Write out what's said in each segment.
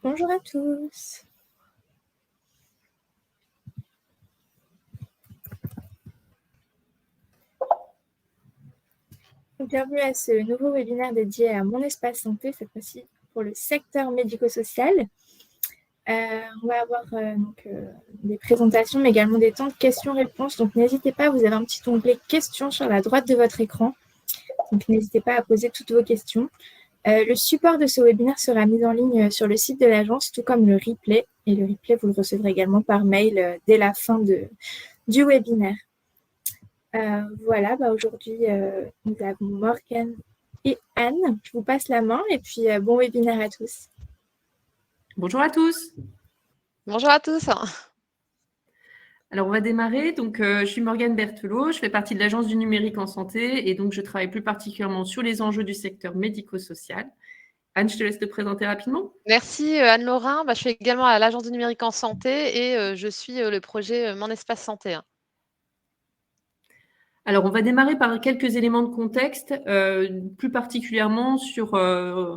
Bonjour à tous. Bienvenue à ce nouveau webinaire dédié à Mon Espace Santé, cette fois-ci pour le secteur médico-social. On va avoir des présentations, mais également des temps de questions-réponses. Donc, n'hésitez pas, vous avez un petit onglet questions sur la droite de votre écran. Donc, n'hésitez pas à poser toutes vos questions. Le support de ce webinaire sera mis en ligne sur le site de l'agence, tout comme le replay. Et le replay, vous le recevrez également par mail dès la fin du webinaire. Voilà, aujourd'hui, nous avons Morgane et Anne. Je vous passe la main et puis bon webinaire à tous. Bonjour à tous. Bonjour à tous. Alors, on va démarrer. Donc, je suis Morgane Berthelot, je fais partie de l'Agence du numérique en santé et donc je travaille plus particulièrement sur les enjeux du secteur médico-social. Anne, je te laisse te présenter rapidement. Merci Anne Laurin. Je suis également à l'Agence du numérique en santé et je suis le projet Mon Espace Santé. Alors, on va démarrer par quelques éléments de contexte, plus particulièrement sur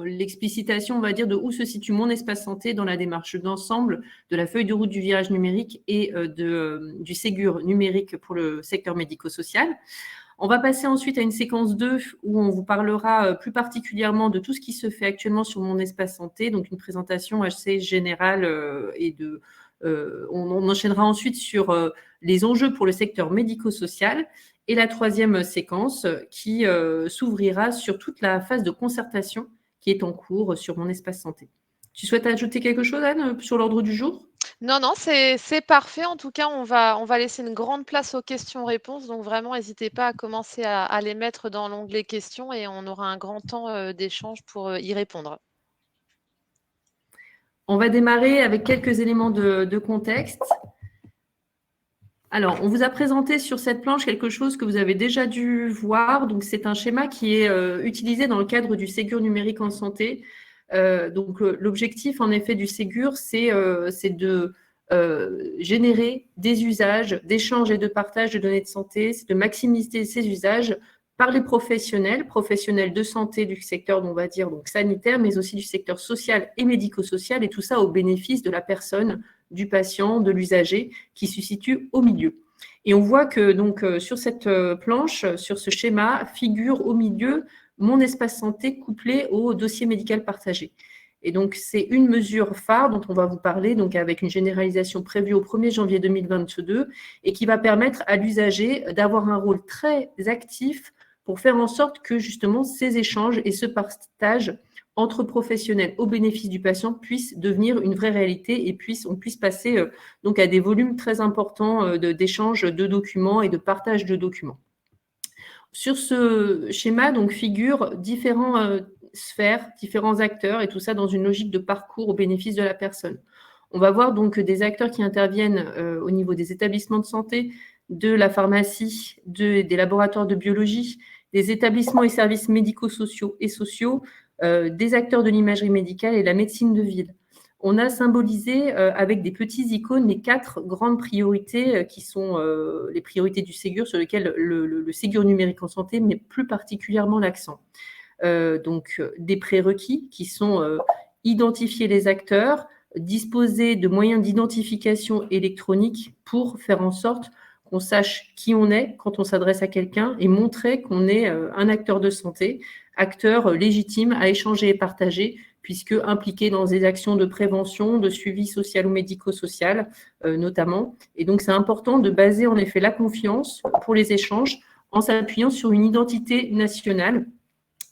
l'explicitation, on va dire, de où se situe mon espace santé dans la démarche d'ensemble de la feuille de route du virage numérique et du Ségur numérique pour le secteur médico-social. On va passer ensuite à une séquence 2 où on vous parlera plus particulièrement de tout ce qui se fait actuellement sur mon espace santé, donc une présentation assez générale on enchaînera ensuite sur les enjeux pour le secteur médico-social et la troisième séquence qui s'ouvrira sur toute la phase de concertation qui est en cours sur mon espace santé. Tu souhaites ajouter quelque chose, Anne, sur l'ordre du jour ? Non, c'est parfait. En tout cas, on va laisser une grande place aux questions-réponses. Donc, vraiment, n'hésitez pas à commencer à les mettre dans l'onglet questions et on aura un grand temps d'échange pour y répondre. On va démarrer avec quelques éléments de contexte. Alors, on vous a présenté sur cette planche quelque chose que vous avez déjà dû voir. Donc, c'est un schéma qui est utilisé dans le cadre du Ségur numérique en santé. L'objectif, en effet, du Ségur, c'est de générer des usages d'échange et de partage de données de santé, c'est de maximiser ces usages par les professionnels de santé du secteur, on va dire, donc sanitaire, mais aussi du secteur social et médico-social, et tout ça au bénéfice de la personne, du patient, de l'usager qui se situe au milieu. Et on voit que donc sur cette planche, sur ce schéma, figure au milieu mon espace santé couplé au dossier médical partagé. Et donc, c'est une mesure phare dont on va vous parler, donc avec une généralisation prévue au 1er janvier 2022 et qui va permettre à l'usager d'avoir un rôle très actif pour faire en sorte que justement ces échanges et ce partage entre professionnels au bénéfice du patient puissent devenir une vraie réalité et on puisse passer donc à des volumes très importants d'échanges de documents et de partage de documents. Sur ce schéma, donc, figurent différentes sphères, différents acteurs, et tout ça dans une logique de parcours au bénéfice de la personne. On va voir donc des acteurs qui interviennent au niveau des établissements de santé, de la pharmacie, des laboratoires de biologie, des établissements et services médico-sociaux et sociaux, des acteurs de l'imagerie médicale et de la médecine de ville. On a symbolisé avec des petits icônes les 4 grandes priorités qui sont les priorités du Ségur sur lesquelles le Ségur numérique en santé met plus particulièrement l'accent. Donc, des prérequis qui sont identifier les acteurs, disposer de moyens d'identification électronique pour faire en sorte qu'on sache qui on est quand on s'adresse à quelqu'un et montrer qu'on est un acteur de santé, acteur légitime à échanger et partager, puisque impliqué dans des actions de prévention, de suivi social ou médico-social notamment. Et donc, c'est important de baser en effet la confiance pour les échanges en s'appuyant sur une identité nationale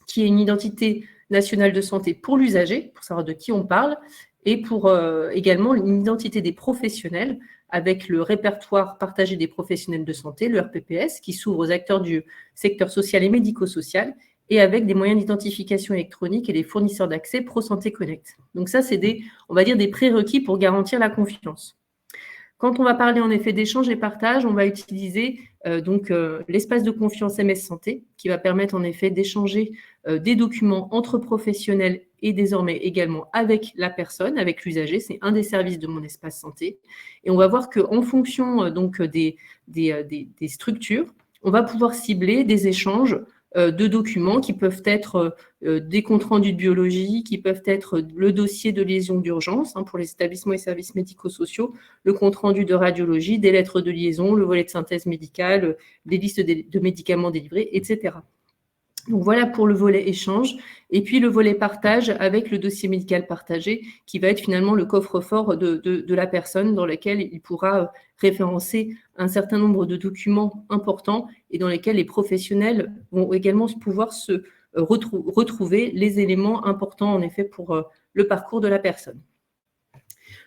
qui est une identité nationale de santé pour l'usager, pour savoir de qui on parle, et pour également une identité des professionnels avec le répertoire partagé des professionnels de santé, le RPPS, qui s'ouvre aux acteurs du secteur social et médico-social, et avec des moyens d'identification électronique et des fournisseurs d'accès ProSanté Connect. Donc ça, c'est on va dire des prérequis pour garantir la confiance. Quand on va parler en effet d'échange et partage, on va utiliser l'espace de confiance MS Santé qui va permettre en effet d'échanger des documents entre professionnels et désormais également avec la personne, avec l'usager. C'est un des services de mon espace santé. Et on va voir qu'en fonction des structures, on va pouvoir cibler des échanges de documents qui peuvent être des comptes rendus de biologie, qui peuvent être le dossier de liaison d'urgence pour les établissements et services médico-sociaux, le compte rendu de radiologie, des lettres de liaison, le volet de synthèse médicale, des listes de médicaments délivrés, etc. Donc voilà pour le volet échange. Et puis le volet partage avec le dossier médical partagé qui va être finalement le coffre-fort de la personne dans lequel il pourra référencer un certain nombre de documents importants et dans lesquels les professionnels vont également pouvoir se retrouver les éléments importants en effet pour le parcours de la personne.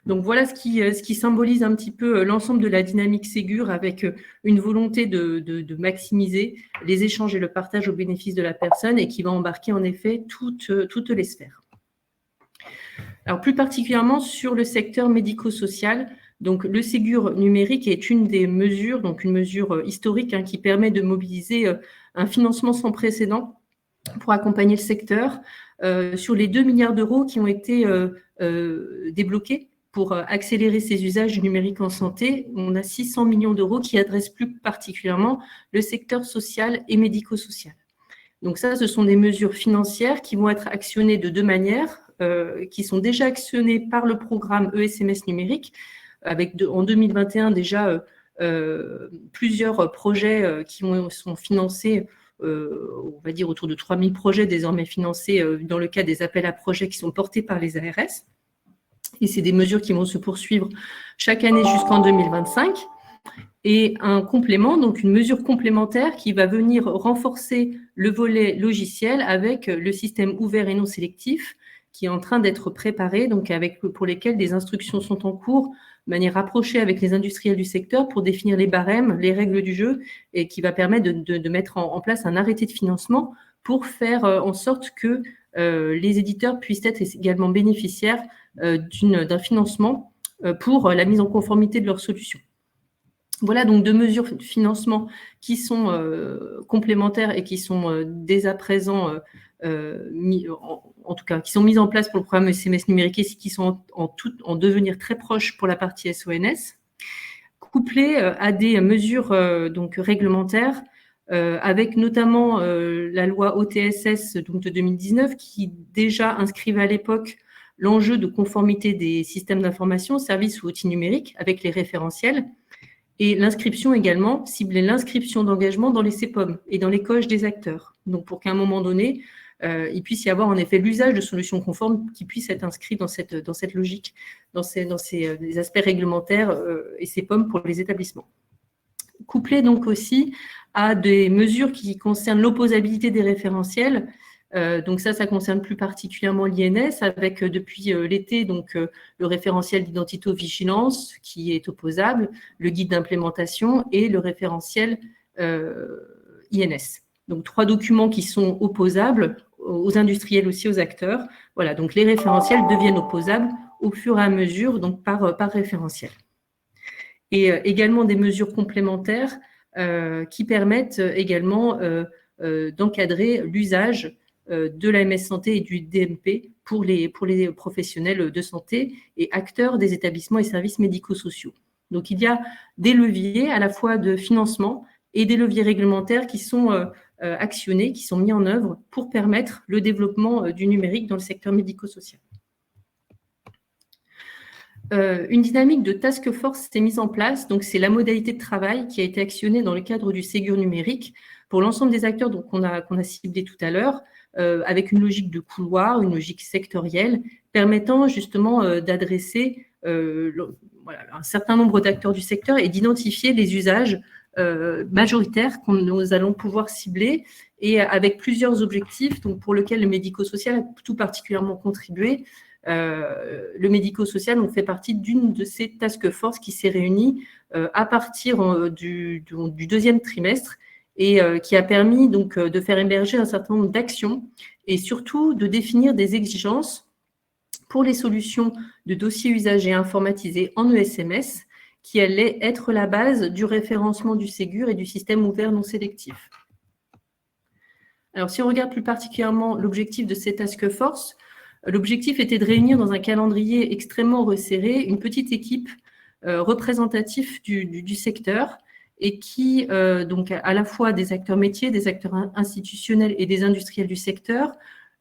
Donc voilà ce qui symbolise un petit peu l'ensemble de la dynamique Ségur avec une volonté de maximiser les échanges et le partage au bénéfice de la personne et qui va embarquer en effet toutes les sphères. Alors plus particulièrement sur le secteur médico-social, donc le Ségur numérique est une des mesures, donc une mesure historique qui permet de mobiliser un financement sans précédent pour accompagner le secteur sur les 2 milliards d'euros qui ont été débloqués pour accélérer ces usages du numérique en santé. On a 600 millions d'euros qui adressent plus particulièrement le secteur social et médico-social. Donc ça, ce sont des mesures financières qui vont être actionnées de 2 manières, qui sont déjà actionnées par le programme ESMS numérique, avec en 2021 déjà plusieurs projets qui sont financés, on va dire autour de 3000 projets désormais financés dans le cadre des appels à projets qui sont portés par les ARS. Et c'est des mesures qui vont se poursuivre chaque année jusqu'en 2025. Et un complément, donc une mesure complémentaire qui va venir renforcer le volet logiciel avec le système ouvert et non sélectif qui est en train d'être préparé, donc pour lesquels des instructions sont en cours de manière rapprochée avec les industriels du secteur pour définir les barèmes, les règles du jeu et qui va permettre de mettre en place un arrêté de financement pour faire en sorte que les éditeurs puissent être également bénéficiaires d'un financement pour la mise en conformité de leurs solutions. Voilà donc 2 mesures de financement qui sont complémentaires et qui sont dès à présent en tout cas qui sont mises en place pour le programme ESMS numérique et qui sont en devenir très proches pour la partie SONS, couplées à des mesures donc réglementaires avec notamment la loi OTSS donc de 2019 qui déjà inscrivait à l'époque l'enjeu de conformité des systèmes d'information, services ou outils numériques avec les référentiels et l'inscription également, ciblait l'inscription d'engagement dans les CEPOM et dans les coches des acteurs. Donc pour qu'à un moment donné, il puisse y avoir en effet l'usage de solutions conformes qui puissent être inscrits dans cette logique, dans ces aspects réglementaires et CEPOM pour les établissements. Couplé donc aussi à des mesures qui concernent l'opposabilité des référentiels. Donc ça concerne plus particulièrement l'INS avec depuis l'été donc le référentiel d'identito-vigilance qui est opposable, le guide d'implémentation et le référentiel INS. Donc 3 documents qui sont opposables aux industriels aussi, aux acteurs. Voilà, donc les référentiels deviennent opposables au fur et à mesure donc par référentiel. Et également des mesures complémentaires qui permettent également d'encadrer l'usage de l'AMS Santé et du DMP pour les professionnels de santé et acteurs des établissements et services médico-sociaux. Donc, il y a des leviers à la fois de financement et des leviers réglementaires qui sont actionnés, qui sont mis en œuvre pour permettre le développement du numérique dans le secteur médico-social. Une dynamique de task force s'est mise en place, donc c'est la modalité de travail qui a été actionnée dans le cadre du Ségur numérique pour l'ensemble des acteurs qu'on a ciblés tout à l'heure, avec une logique de couloir, une logique sectorielle, permettant justement d'adresser un certain nombre d'acteurs du secteur et d'identifier les usages majoritaires que nous allons pouvoir cibler et avec plusieurs objectifs donc pour lesquels le médico-social a tout particulièrement contribué. Le médico-social fait partie d'une de ces task force qui s'est réunie à partir du 2e trimestre et qui a permis donc de faire émerger un certain nombre d'actions et surtout de définir des exigences pour les solutions de dossiers usagers informatisés en ESMS qui allaient être la base du référencement du Ségur et du système ouvert non sélectif. Alors, si on regarde plus particulièrement l'objectif de ces task force, l'objectif était de réunir dans un calendrier extrêmement resserré une petite équipe représentative du secteur et qui, donc, à la fois des acteurs métiers, des acteurs institutionnels et des industriels du secteur,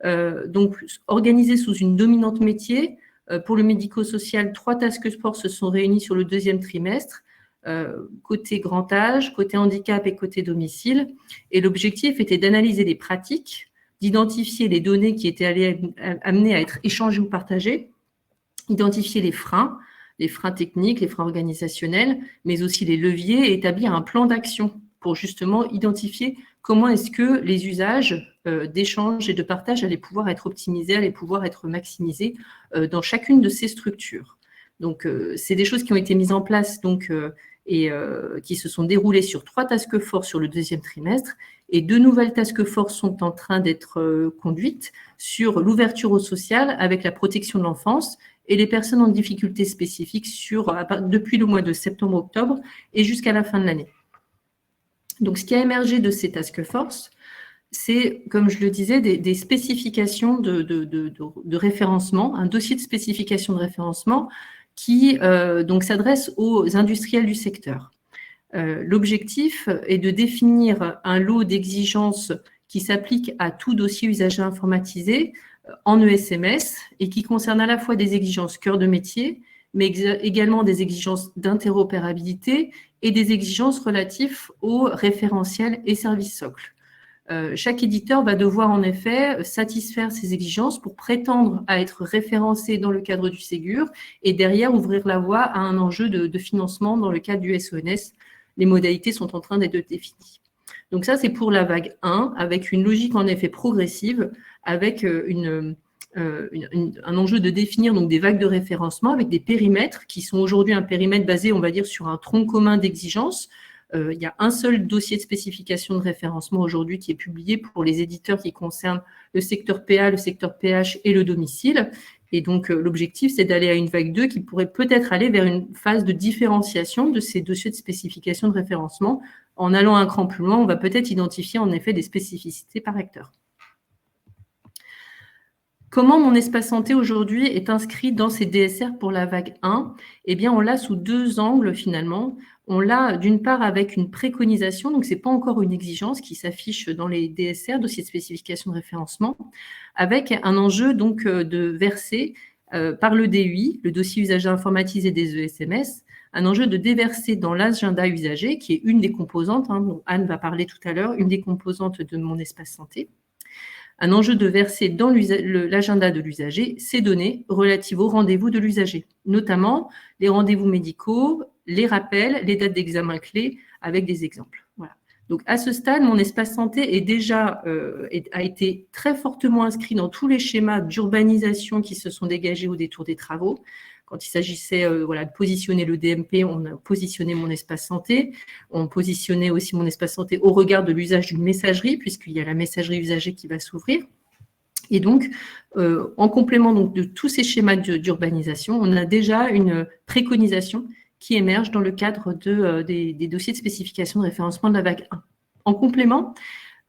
donc organisés sous une dominante métier. Pour le médico-social, 3 task force se sont réunies sur le 2e trimestre, côté grand âge, côté handicap et côté domicile. Et l'objectif était d'analyser les pratiques, d'identifier les données qui étaient amenées à être échangées ou partagées, identifier les freins techniques, les freins organisationnels, mais aussi les leviers et établir un plan d'action pour justement identifier comment est-ce que les usages d'échange et de partage allaient pouvoir être optimisés, allaient pouvoir être maximisés dans chacune de ces structures. Donc, c'est des choses qui ont été mises en place donc, et qui se sont déroulées sur 3 task force sur le 2e trimestre. Et 2 nouvelles task force sont en train d'être conduites sur l'ouverture au social avec la protection de l'enfance et les personnes en difficulté spécifiques depuis le mois de septembre-octobre et jusqu'à la fin de l'année. Donc, ce qui a émergé de ces task force, c'est, comme je le disais, des spécifications de référencement, un dossier de spécification de référencement qui donc s'adresse aux industriels du secteur. L'objectif est de définir un lot d'exigences qui s'applique à tout dossier usager informatisé en ESMS et qui concerne à la fois des exigences cœur de métier, mais également des exigences d'interopérabilité et des exigences relatives aux référentiels et services socles. Chaque éditeur va devoir en effet satisfaire ces exigences pour prétendre à être référencé dans le cadre du Ségur et derrière ouvrir la voie à un enjeu de financement dans le cadre du SONS. Les modalités sont en train d'être définies. Donc ça, c'est pour la vague 1, avec une logique en effet progressive, avec un enjeu de définir donc des vagues de référencement avec des périmètres qui sont aujourd'hui un périmètre basé, on va dire, sur un tronc commun d'exigences. Il y a un seul dossier de spécification de référencement aujourd'hui qui est publié pour les éditeurs qui concernent le secteur PA, le secteur PH et le domicile. Et donc, l'objectif, c'est d'aller à une vague 2 qui pourrait peut-être aller vers une phase de différenciation de ces dossiers de spécification de référencement. En allant un cran plus loin, on va peut-être identifier en effet des spécificités par acteur. Comment mon espace santé aujourd'hui est inscrit dans ces DSR pour la vague 1 ? Eh bien, on l'a sous 2 angles finalement. On l'a d'une part avec une préconisation, donc ce n'est pas encore une exigence qui s'affiche dans les DSR, dossiers de spécification de référencement, avec un enjeu donc de verser par le DUI, le dossier usager informatisé des ESMS, un enjeu de déverser dans l'agenda usager, qui est une des composantes, dont Anne va parler tout à l'heure, une des composantes de mon espace santé, un enjeu de verser dans l'agenda de l'usager ces données relatives aux rendez-vous de l'usager, notamment les rendez-vous médicaux, les rappels, les dates d'examen clés, avec des exemples. Voilà. Donc, à ce stade, mon espace santé a été très fortement inscrit dans tous les schémas d'urbanisation qui se sont dégagés au détour des travaux. Quand il s'agissait de positionner le DMP, on a positionné mon espace santé. On positionnait aussi mon espace santé au regard de l'usage d'une messagerie, puisqu'il y a la messagerie usagée qui va s'ouvrir. Et donc, en complément donc, de tous ces schémas d'urbanisation, on a déjà une préconisation qui émerge dans le cadre des dossiers de spécification de référencement de la vague 1. En complément,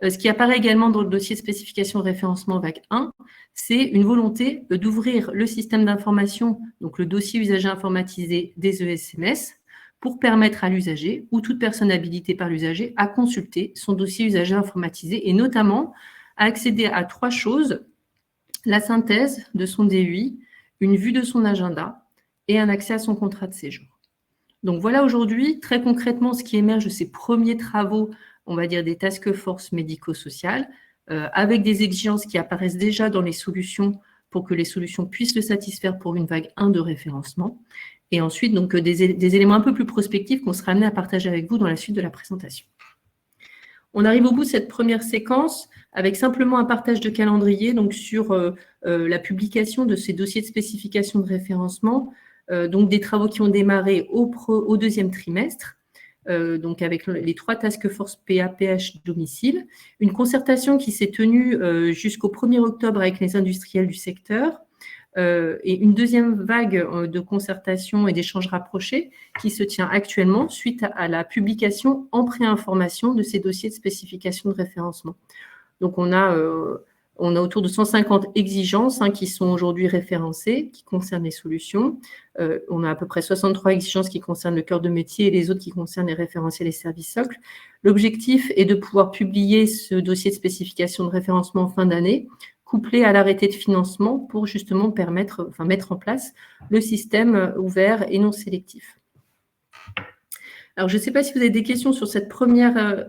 ce qui apparaît également dans le dossier de spécification de référencement vague 1, c'est une volonté d'ouvrir le système d'information, donc le dossier usager informatisé des ESMS, pour permettre à l'usager ou toute personne habilitée par l'usager à consulter son dossier usager informatisé et notamment à accéder à 3 choses, la synthèse de son DUI, une vue de son agenda et un accès à son contrat de séjour. Donc voilà aujourd'hui, très concrètement, ce qui émerge de ces premiers travaux, on va dire des task force médico-sociales, avec des exigences qui apparaissent déjà dans les solutions pour que les solutions puissent le satisfaire pour une vague 1 de référencement. Et ensuite, donc, des éléments un peu plus prospectifs qu'on sera amené à partager avec vous dans la suite de la présentation. On arrive au bout de cette première séquence avec simplement un partage de calendrier donc sur la publication de ces dossiers de spécification de référencement, donc des travaux qui ont démarré au 2e trimestre, donc avec les 3 task force PA, PH, domicile, une concertation qui s'est tenue jusqu'au 1er octobre avec les industriels du secteur, et une deuxième vague de concertation et d'échanges rapprochés qui se tient actuellement suite à la publication en préinformation de ces dossiers de spécification de référencement. Donc, on a On a autour de 150 exigences qui sont aujourd'hui référencées, qui concernent les solutions. On a à peu près 63 exigences qui concernent le cœur de métier et les autres qui concernent les référentiels et services socles. L'objectif est de pouvoir publier ce dossier de spécification de référencement en fin d'année, couplé à l'arrêté de financement pour justement mettre en place le système ouvert et non sélectif. Alors, je ne sais pas si vous avez des questions sur cette première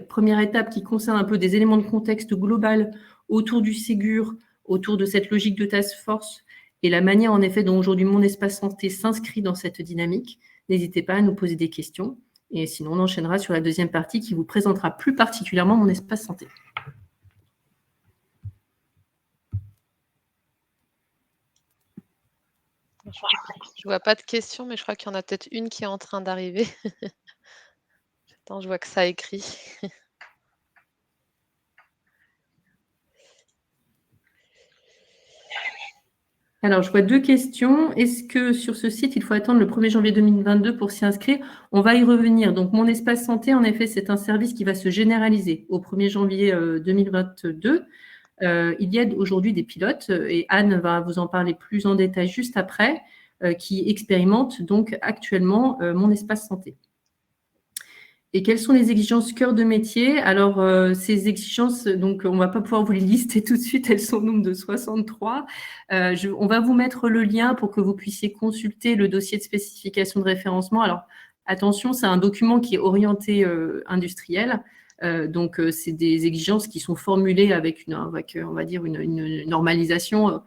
première étape qui concerne un peu des éléments de contexte global autour du Ségur, autour de cette logique de task force et la manière en effet dont aujourd'hui Mon Espace Santé s'inscrit dans cette dynamique. N'hésitez pas à nous poser des questions. Et sinon, on enchaînera sur la deuxième partie qui vous présentera plus particulièrement Mon Espace Santé. Je ne vois pas de questions, mais je crois qu'il y en a peut-être une qui est en train d'arriver. Attends, je vois que ça écrit. Alors, je vois 2 questions. Est-ce que sur ce site, il faut attendre le 1er janvier 2022 pour s'y inscrire? On va y revenir. Donc, Mon Espace Santé, en effet, c'est un service qui va se généraliser au 1er janvier 2022. Il y a aujourd'hui des pilotes, et Anne va vous en parler plus en détail juste après, qui expérimentent donc actuellement Mon Espace Santé. Et quelles sont les exigences cœur de métier? Alors, ces exigences, donc, on ne va pas pouvoir vous les lister tout de suite, elles sont au nombre de 63. On va vous mettre le lien pour que vous puissiez consulter le dossier de spécification de référencement. Alors, attention, c'est un document qui est orienté industriel. Donc, c'est des exigences qui sont formulées avec on va dire, une normalisation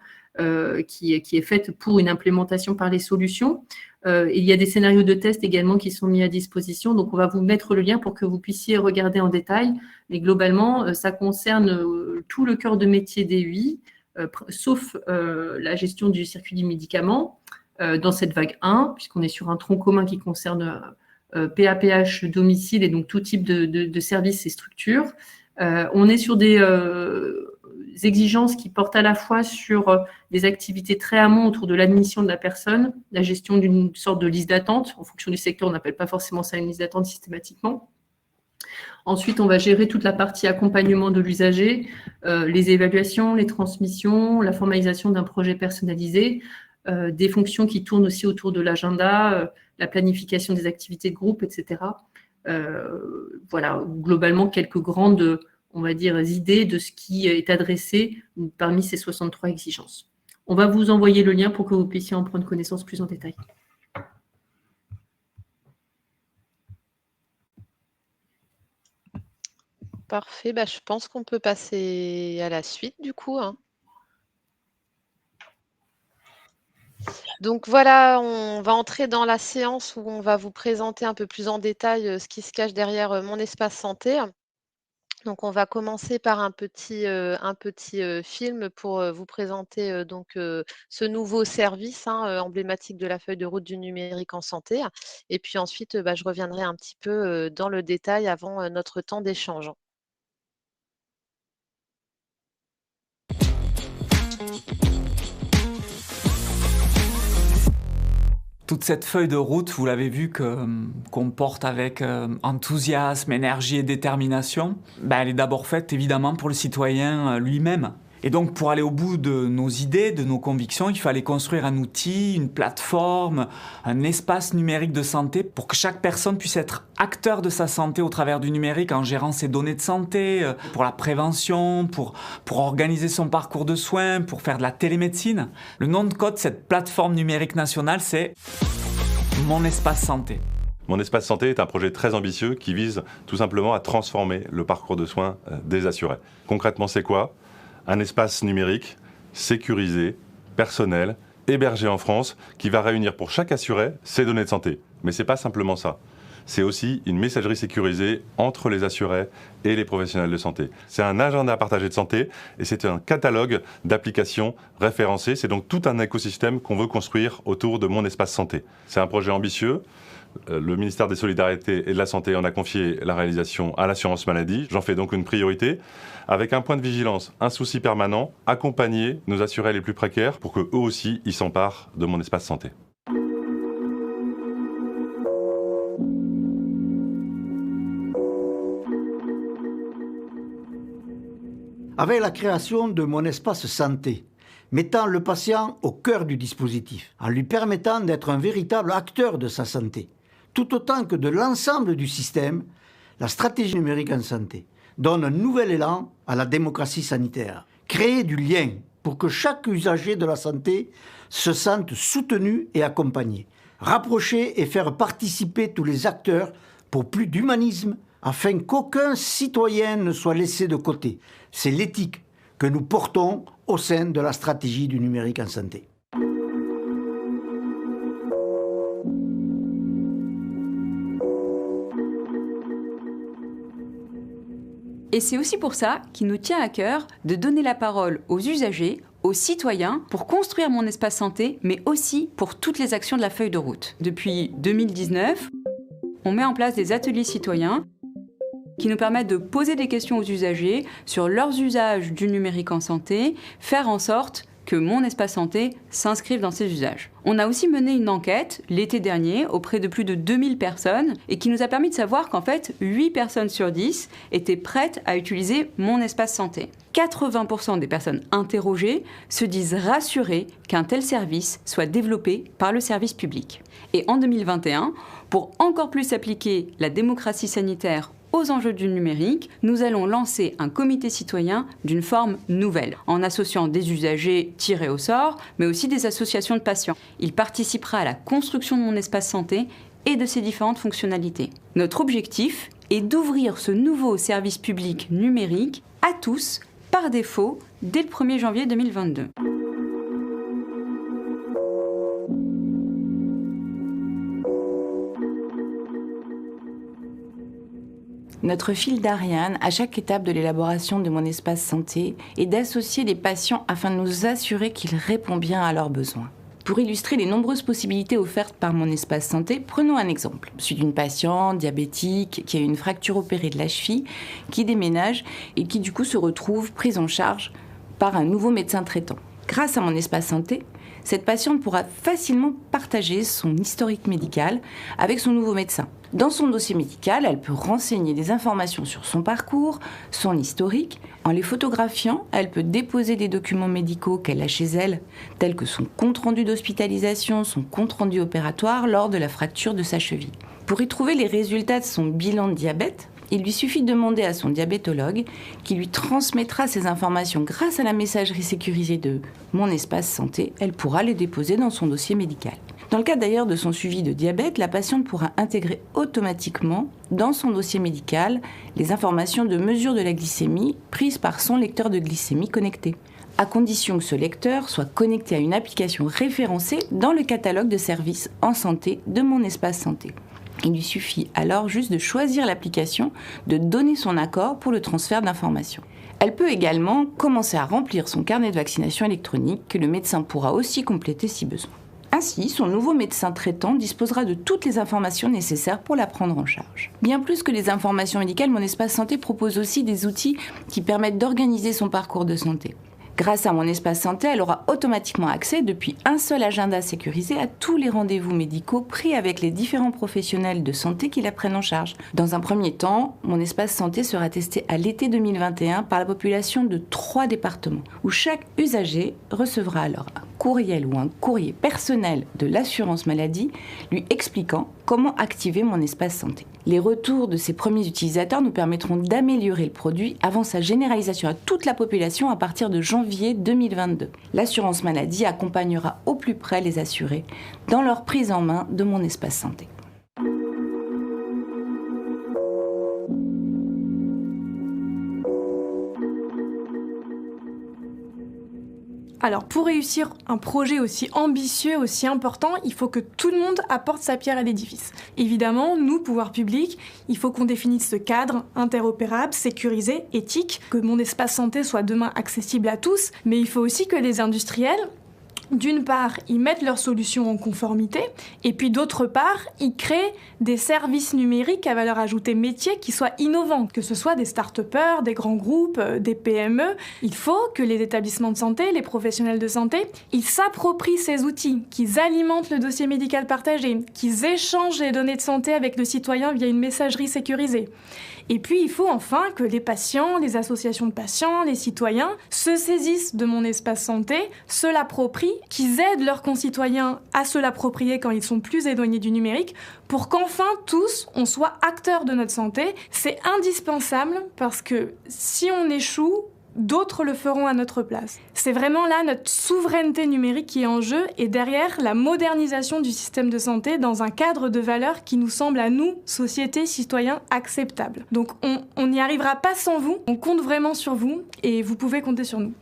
qui est faite pour une implémentation par les solutions. Il y a des scénarios de test également qui sont mis à disposition. Donc, on va vous mettre le lien pour que vous puissiez regarder en détail. Mais globalement, ça concerne tout le cœur de métier des UI, sauf la gestion du circuit du médicament dans cette vague 1, puisqu'on est sur un tronc commun qui concerne PAPH domicile et donc tout type de services et structures. On est sur des exigences qui portent à la fois sur des activités très amont autour de l'admission de la personne, la gestion d'une sorte de liste d'attente. En fonction du secteur, on n'appelle pas forcément ça une liste d'attente systématiquement. Ensuite, on va gérer toute la partie accompagnement de l'usager, les évaluations, les transmissions, la formalisation d'un projet personnalisé, des fonctions qui tournent aussi autour de l'agenda, la planification des activités de groupe, etc. Voilà, globalement, quelques grandes, on va dire, idées de ce qui est adressé parmi ces 63 exigences. On va vous envoyer le lien pour que vous puissiez en prendre connaissance plus en détail. Parfait, je pense qu'on peut passer à la suite du coup. Donc voilà, on va entrer dans la séance où on va vous présenter un peu plus en détail ce qui se cache derrière Mon Espace Santé. Donc on va commencer par un petit film pour vous présenter ce nouveau service emblématique de la feuille de route du numérique en santé. Et puis ensuite, je reviendrai un petit peu dans le détail avant notre temps d'échange. Toute cette feuille de route, vous l'avez vu, qu'on porte avec enthousiasme, énergie et détermination, elle est d'abord faite évidemment pour le citoyen lui-même. Et donc pour aller au bout de nos idées, de nos convictions, il fallait construire un outil, une plateforme, un espace numérique de santé pour que chaque personne puisse être acteur de sa santé au travers du numérique en gérant ses données de santé, pour la prévention, pour organiser son parcours de soins, pour faire de la télémédecine. Le nom de code de cette plateforme numérique nationale, c'est Mon Espace Santé. Mon Espace Santé est un projet très ambitieux qui vise tout simplement à transformer le parcours de soins des assurés. Concrètement, c'est quoi ? Un espace numérique sécurisé, personnel, hébergé en France, qui va réunir pour chaque assuré ses données de santé. Mais ce n'est pas simplement ça. C'est aussi une messagerie sécurisée entre les assurés et les professionnels de santé. C'est un agenda partagé de santé et c'est un catalogue d'applications référencées. C'est donc tout un écosystème qu'on veut construire autour de Mon Espace Santé. C'est un projet ambitieux. Le ministère des Solidarités et de la Santé en a confié la réalisation à l'assurance maladie. J'en fais donc une priorité, avec un point de vigilance, un souci permanent, accompagner nos assurés les plus précaires pour qu'eux aussi ils s'emparent de Mon Espace Santé. avec la création de Mon Espace Santé, mettant le patient au cœur du dispositif, en lui permettant d'être un véritable acteur de sa santé, tout autant que de l'ensemble du système, la stratégie numérique en santé donne un nouvel élan à la démocratie sanitaire. Créer du lien pour que chaque usager de la santé se sente soutenu et accompagné. Rapprocher et faire participer tous les acteurs pour plus d'humanisme, afin qu'aucun citoyen ne soit laissé de côté. C'est l'éthique que nous portons au sein de la stratégie du numérique en santé. Et c'est aussi pour ça qu'il nous tient à cœur de donner la parole aux usagers, aux citoyens, pour construire Mon Espace Santé, mais aussi pour toutes les actions de la feuille de route. Depuis 2019, on met en place des ateliers citoyens qui nous permettent de poser des questions aux usagers sur leurs usages du numérique en santé, faire en sorte que Mon Espace Santé s'inscrive dans ces usages. On a aussi mené une enquête l'été dernier auprès de plus de 2000 personnes et qui nous a permis de savoir qu'en fait, 8 personnes sur 10 étaient prêtes à utiliser Mon Espace Santé. 80% des personnes interrogées se disent rassurées qu'un tel service soit développé par le service public. Et en 2021, pour encore plus appliquer la démocratie sanitaire aux enjeux du numérique, nous allons lancer un comité citoyen d'une forme nouvelle, en associant des usagers tirés au sort, mais aussi des associations de patients. Il participera à la construction de Mon Espace Santé et de ses différentes fonctionnalités. Notre objectif est d'ouvrir ce nouveau service public numérique à tous, par défaut, dès le 1er janvier 2022. Notre fil d'Ariane, à chaque étape de l'élaboration de Mon Espace Santé, est d'associer les patients afin de nous assurer qu'ils répondent bien à leurs besoins. Pour illustrer les nombreuses possibilités offertes par Mon Espace Santé, prenons un exemple. Celui d'une patiente diabétique qui a une fracture opérée de la cheville, qui déménage et qui du coup se retrouve prise en charge par un nouveau médecin traitant. Grâce à Mon Espace Santé, cette patiente pourra facilement partager son historique médical avec son nouveau médecin. Dans son dossier médical, elle peut renseigner des informations sur son parcours, son historique. En les photographiant, elle peut déposer des documents médicaux qu'elle a chez elle, tels que son compte-rendu d'hospitalisation, son compte-rendu opératoire lors de la fracture de sa cheville. Pour y trouver les résultats de son bilan de diabète, il lui suffit de demander à son diabétologue qui lui transmettra ces informations grâce à la messagerie sécurisée de Mon Espace Santé. Elle pourra les déposer dans son dossier médical. Dans le cas d'ailleurs de son suivi de diabète, la patiente pourra intégrer automatiquement dans son dossier médical les informations de mesure de la glycémie prises par son lecteur de glycémie connecté, à condition que ce lecteur soit connecté à une application référencée dans le catalogue de services en santé de Mon Espace Santé. Il lui suffit alors juste de choisir l'application, de donner son accord pour le transfert d'informations. Elle peut également commencer à remplir son carnet de vaccination électronique que le médecin pourra aussi compléter si besoin. Ainsi, son nouveau médecin traitant disposera de toutes les informations nécessaires pour la prendre en charge. Bien plus que les informations médicales, Mon Espace Santé propose aussi des outils qui permettent d'organiser son parcours de santé. Grâce à Mon Espace Santé, elle aura automatiquement accès depuis un seul agenda sécurisé à tous les rendez-vous médicaux pris avec les différents professionnels de santé qui la prennent en charge. Dans un premier temps, Mon Espace Santé sera testé à l'été 2021 par la population de 3 départements, où chaque usager recevra alors un courriel ou un courrier personnel de l'assurance maladie lui expliquant comment activer Mon Espace Santé. Les retours de ces premiers utilisateurs nous permettront d'améliorer le produit avant sa généralisation à toute la population à partir de janvier 2022. L'assurance maladie accompagnera au plus près les assurés dans leur prise en main de Mon Espace Santé. Alors, pour réussir un projet aussi ambitieux, aussi important, il faut que tout le monde apporte sa pierre à l'édifice. Évidemment, nous, pouvoir public, il faut qu'on définisse ce cadre interopérable, sécurisé, éthique, que Mon Espace Santé soit demain accessible à tous, mais il faut aussi que les industriels d'une part, ils mettent leurs solutions en conformité, et puis d'autre part, ils créent des services numériques à valeur ajoutée métier qui soient innovants, que ce soit des start-upers, des grands groupes, des PME. Il faut que les établissements de santé, les professionnels de santé, ils s'approprient ces outils, qu'ils alimentent le dossier médical partagé, qu'ils échangent les données de santé avec le citoyen via une messagerie sécurisée. Et puis, il faut enfin que les patients, les associations de patients, les citoyens se saisissent de mon espace santé, se l'approprient, qu'ils aident leurs concitoyens à se l'approprier quand ils sont plus éloignés du numérique, pour qu'enfin tous, on soit acteurs de notre santé. C'est indispensable parce que si on échoue, d'autres le feront à notre place. C'est vraiment là notre souveraineté numérique qui est en jeu et derrière la modernisation du système de santé dans un cadre de valeurs qui nous semble à nous, société, citoyens, acceptable. Donc on n'y arrivera pas sans vous, on compte vraiment sur vous et vous pouvez compter sur nous.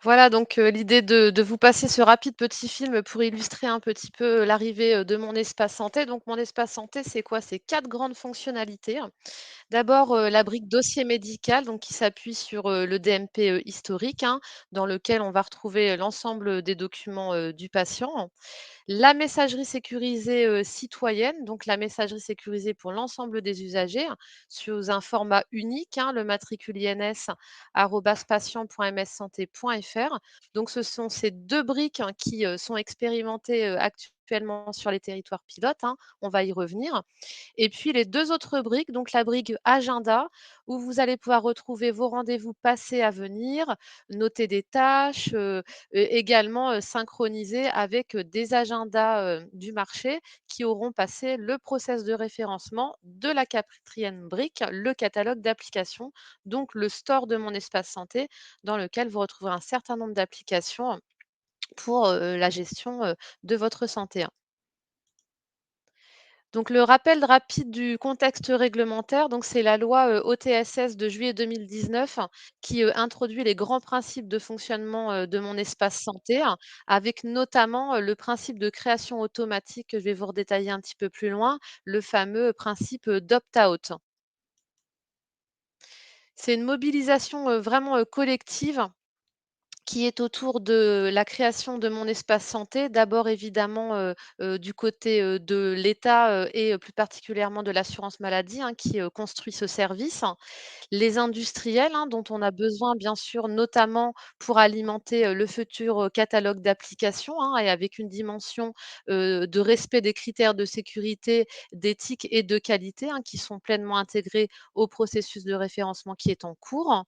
Voilà donc l'idée de vous passer ce rapide petit film pour illustrer un petit peu l'arrivée, de mon espace santé. Donc mon espace santé, c'est quoi? C'est 4 grandes fonctionnalités. D'abord, la brique dossier médical, donc qui s'appuie sur, le DMP, historique, hein, dans lequel on va retrouver l'ensemble des documents, du patient. La messagerie sécurisée, citoyenne, donc la messagerie sécurisée pour l'ensemble des usagers, sous un format unique, hein, le matricule INS @patient.mssanté.fr. Donc ce sont ces 2 briques, hein, qui, sont expérimentées, actuellement sur les territoires pilotes, hein, on va y revenir. Et puis les 2 autres briques, donc la brique agenda, où vous allez pouvoir retrouver vos rendez-vous passés à venir, noter des tâches, également, synchroniser avec, des agendas, du marché qui auront passé le process de référencement de la 4e brique, le catalogue d'applications, donc le store de mon espace santé dans lequel vous retrouverez un certain nombre d'applications pour, la gestion, de votre santé, hein. Donc le rappel rapide du contexte réglementaire, donc c'est la loi, OTSS de juillet 2019 qui, introduit les grands principes de fonctionnement, de mon espace santé, hein, avec notamment, le principe de création automatique que je vais vous redétailler un petit peu plus loin, le fameux principe, d'opt-out. C'est une mobilisation, vraiment, collective qui est autour de la création de mon espace santé. D'abord évidemment, du côté, de l'État, et plus particulièrement de l'assurance maladie, hein, qui, construit ce service. Les industriels, hein, dont on a besoin bien sûr, notamment pour alimenter, le futur, catalogue d'applications, hein, et avec une dimension, de respect des critères de sécurité, d'éthique et de qualité, hein, qui sont pleinement intégrés au processus de référencement qui est en cours.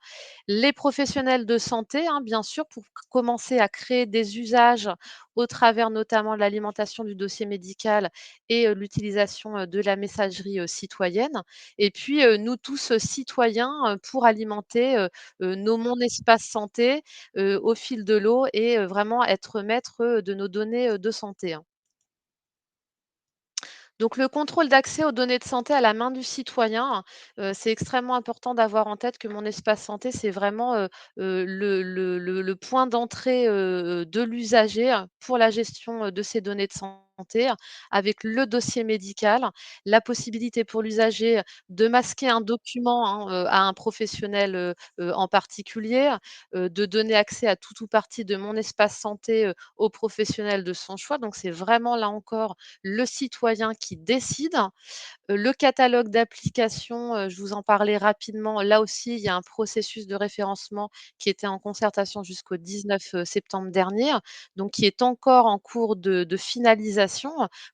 Les professionnels de santé, hein, bien sûr, pour commencer à créer des usages au travers notamment de l'alimentation du dossier médical et l'utilisation, de la messagerie, citoyenne. Et puis, nous tous, citoyens, pour alimenter, nos mon espace santé, au fil de l'eau et vraiment être maître, de nos données, de santé, hein. Donc le contrôle d'accès aux données de santé à la main du citoyen, c'est extrêmement important d'avoir en tête que mon espace santé, c'est vraiment, le point d'entrée, de l'usager pour la gestion, de ces données de santé, avec le dossier médical, la possibilité pour l'usager de masquer un document, hein, à un professionnel, en particulier, de donner accès à tout ou partie de mon espace santé, au professionnel de son choix. Donc c'est vraiment là encore le citoyen qui décide. Le catalogue d'applications, je vous en parlais rapidement. Là aussi, il y a un processus de référencement qui était en concertation jusqu'au 19, septembre dernier, donc qui est encore en cours de finalisation,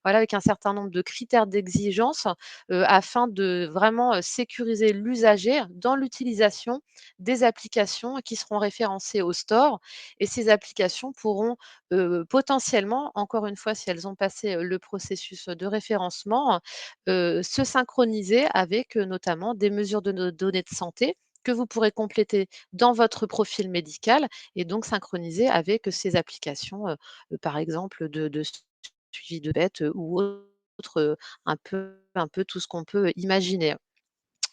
voilà, avec un certain nombre de critères d'exigence, afin de vraiment, sécuriser l'usager dans l'utilisation des applications qui seront référencées au store et ces applications pourront, potentiellement, encore une fois, si elles ont passé, le processus de référencement, se synchroniser avec, notamment des mesures de nos données de santé que vous pourrez compléter dans votre profil médical et donc synchroniser avec ces applications, par exemple de suivi de bête, ou autre, un peu tout ce qu'on peut imaginer.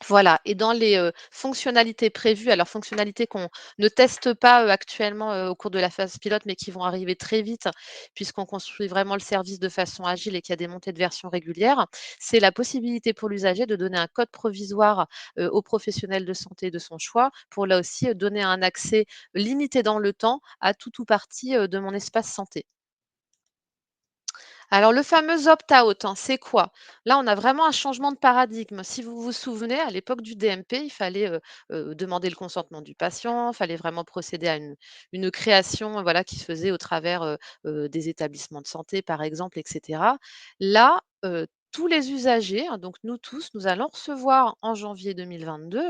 Voilà, et dans les fonctionnalités prévues, alors fonctionnalités qu'on ne teste pas actuellement au cours de la phase pilote, mais qui vont arriver très vite, puisqu'on construit vraiment le service de façon agile et qu'il y a des montées de version régulières, c'est la possibilité pour l'usager de donner un code provisoire au professionnel de santé de son choix, pour là aussi donner un accès limité dans le temps à tout ou partie de mon espace santé. Alors le fameux opt-out, hein, c'est quoi? Là, on a vraiment un changement de paradigme. Si vous vous souvenez, à l'époque du DMP, il fallait, demander le consentement du patient, il fallait vraiment procéder à une création, voilà, qui se faisait au travers, des établissements de santé, par exemple, et cetera. Là, tous les usagers, hein, donc nous tous, nous allons recevoir en janvier 2022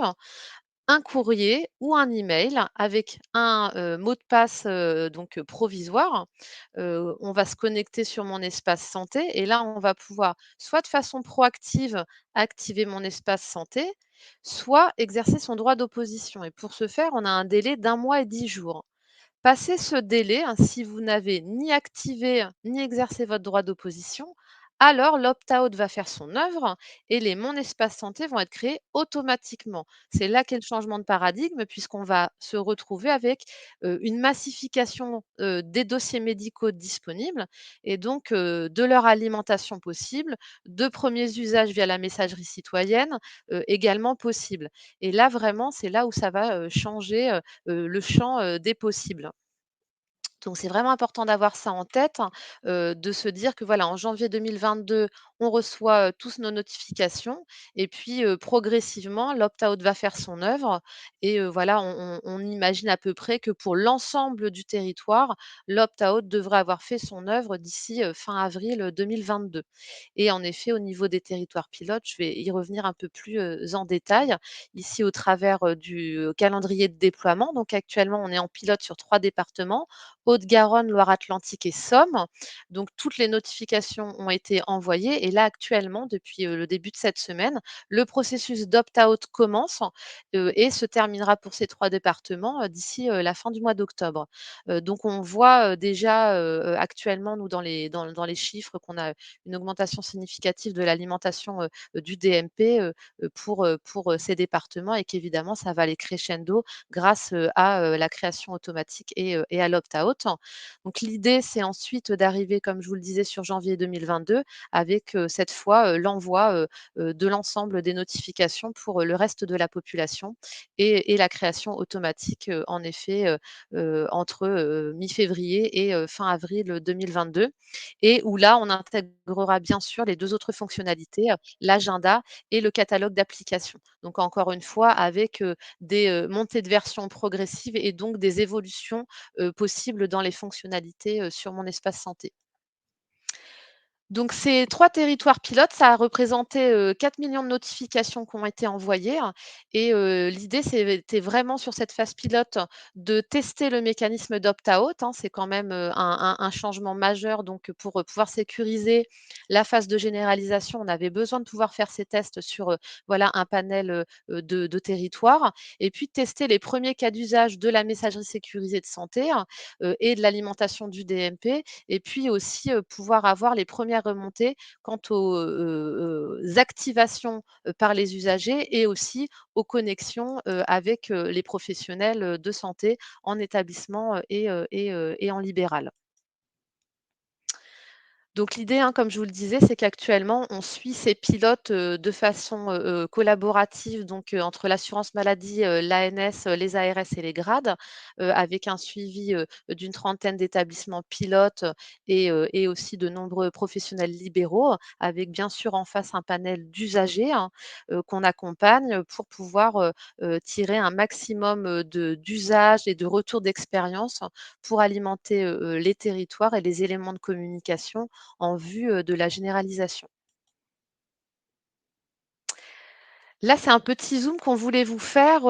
un courrier ou un email avec un, mot de passe, provisoire. On va se connecter sur mon espace santé et là, on va pouvoir soit de façon proactive activer mon espace santé, soit exercer son droit d'opposition et pour ce faire, on a un délai d'1 mois et 10 jours. Passé ce délai, hein, si vous n'avez ni activé ni exercé votre droit d'opposition, alors l'opt-out va faire son œuvre et les Mon Espace Santé vont être créés automatiquement. C'est là qu'est le changement de paradigme puisqu'on va se retrouver avec une massification des dossiers médicaux disponibles et donc de leur alimentation possible, de premiers usages via la messagerie citoyenne également possible. Et là, vraiment, c'est là où ça va changer le champ des possibles. Donc c'est vraiment important d'avoir ça en tête, hein, de se dire que voilà, en janvier 2022, on reçoit, tous nos notifications et puis, progressivement, l'opt-out va faire son œuvre et voilà, on imagine à peu près que pour l'ensemble du territoire, l'opt-out devrait avoir fait son œuvre d'ici, fin avril, 2022. Et en effet, au niveau des territoires pilotes, je vais y revenir un peu plus, en détail, ici au travers, du calendrier de déploiement. Donc actuellement, on est en pilote sur 3 départements, Haute-Garonne, Loire-Atlantique et Somme. Donc toutes les notifications ont été envoyées et là actuellement, depuis, le début de cette semaine, le processus d'opt-out commence, et se terminera pour ces 3 départements, d'ici, la fin du mois d'octobre. Donc on voit, déjà, actuellement nous dans les chiffres qu'on a une augmentation significative de l'alimentation, du DMP, pour ces départements et qu'évidemment ça va aller crescendo grâce, à, la création automatique et à l'opt-out. Donc l'idée, c'est ensuite d'arriver, comme je vous le disais, sur janvier 2022 avec, cette fois, l'envoi, de l'ensemble des notifications pour, le reste de la population et la création automatique, en effet, entre, mi-février et fin avril 2022 et où là, on intégrera bien sûr les 2 autres fonctionnalités, l'agenda et le catalogue d'applications. Donc encore une fois, avec, des, montées de version progressives et donc des évolutions, possibles dans les fonctionnalités, sur mon espace santé. Donc ces 3 territoires pilotes, ça a représenté, 4 millions de notifications qui ont été envoyées, hein, et l'idée, c'était vraiment sur cette phase pilote de tester le mécanisme d'opt-out, hein. C'est quand même, un changement majeur donc pour, pouvoir sécuriser la phase de généralisation, on avait besoin de pouvoir faire ces tests sur, voilà un panel, de territoires et puis tester les premiers cas d'usage de la messagerie sécurisée de santé, hein, et de l'alimentation du DMP et puis aussi, pouvoir avoir les premières remontées quant aux, activations, par les usagers et aussi aux connexions, avec, les professionnels, de santé en établissement, et en libéral. Donc l'idée, hein, comme je vous le disais, c'est qu'actuellement, on suit ces pilotes, de façon, collaborative, donc entre l'assurance maladie, l'ANS, les ARS et les grades, avec un suivi, d'une trentaine d'établissements pilotes et aussi de nombreux professionnels libéraux, avec bien sûr en face un panel d'usagers, hein, qu'on accompagne pour pouvoir, tirer un maximum, d'usages et de retours d'expérience pour alimenter, les territoires et les éléments de communication en vue, de la généralisation. Là, c'est un petit zoom qu'on voulait vous faire,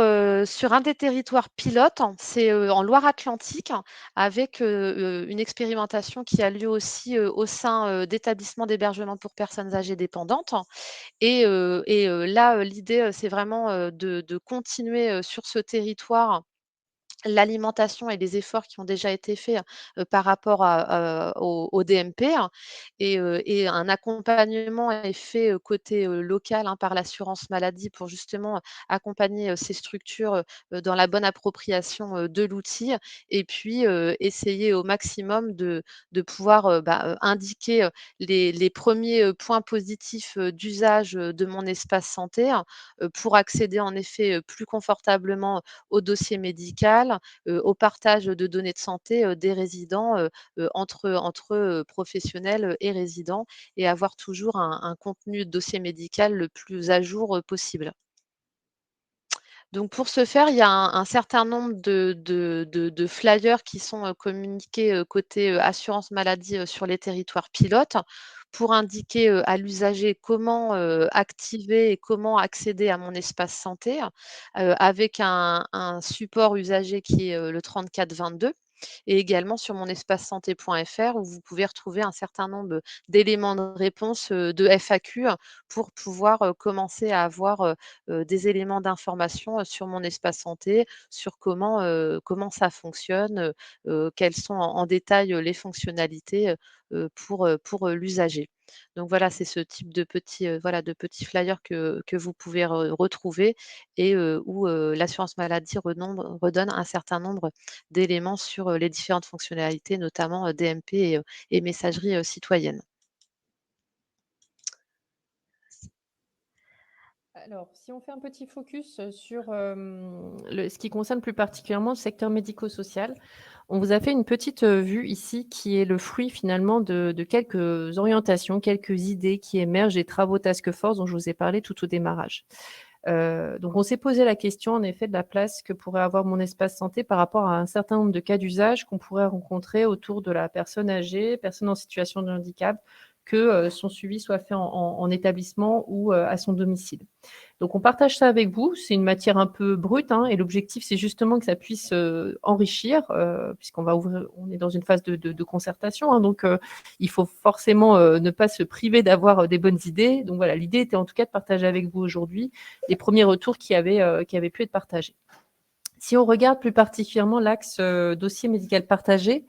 sur un des territoires pilotes. C'est, en Loire-Atlantique avec, une expérimentation qui a lieu aussi, au sein, d'établissements d'hébergement pour personnes âgées dépendantes et là, l'idée, c'est vraiment, de continuer, sur ce territoire l'alimentation et les efforts qui ont déjà été faits par rapport au DMP, et un accompagnement est fait côté local, par l'assurance maladie pour justement accompagner ces structures dans la bonne appropriation de l'outil, et puis essayer au maximum de pouvoir indiquer les premiers points positifs d'usage de mon espace santé, pour accéder en effet plus confortablement au dossier médical, au partage de données de santé, des résidents, entre professionnels et résidents, et avoir toujours un contenu de dossier médical le plus à jour, possible. Donc pour ce faire, il y a un certain nombre de flyers qui sont, communiqués, côté, assurance maladie, sur les territoires pilotes, pour indiquer, à l'usager comment, activer et comment accéder à mon espace santé, avec un support usager qui est, le 3422, et également sur monespacesanté.fr, où vous pouvez retrouver un certain nombre d'éléments de réponse, de FAQ, pour pouvoir, commencer à avoir, des éléments d'information, sur mon espace santé, sur comment ça fonctionne, quelles sont en détail, les fonctionnalités, pour l'usager. Donc voilà, c'est ce type de petits flyers que vous pouvez retrouver, et où, l'assurance maladie redonne un certain nombre d'éléments sur, les différentes fonctionnalités, notamment, DMP et messagerie, citoyenne. Alors, si on fait un petit focus sur ce qui concerne plus particulièrement le secteur médico-social, on vous a fait une petite vue ici qui est le fruit finalement de quelques orientations, quelques idées qui émergent des travaux Task Force dont je vous ai parlé tout au démarrage. Donc on s'est posé la question en effet de la place que pourrait avoir mon espace santé par rapport à un certain nombre de cas d'usage qu'on pourrait rencontrer autour de la personne âgée, personne en situation de handicap, que son suivi soit fait en établissement ou à son domicile. Donc on partage ça avec vous, c'est une matière un peu brute, et l'objectif c'est justement que ça puisse enrichir, puisqu'on on est dans une phase de concertation, donc il faut forcément ne pas se priver d'avoir des bonnes idées. Donc voilà, l'idée était en tout cas de partager avec vous aujourd'hui les premiers retours qui avaient pu être partagés. Si on regarde plus particulièrement l'axe dossier médical partagé,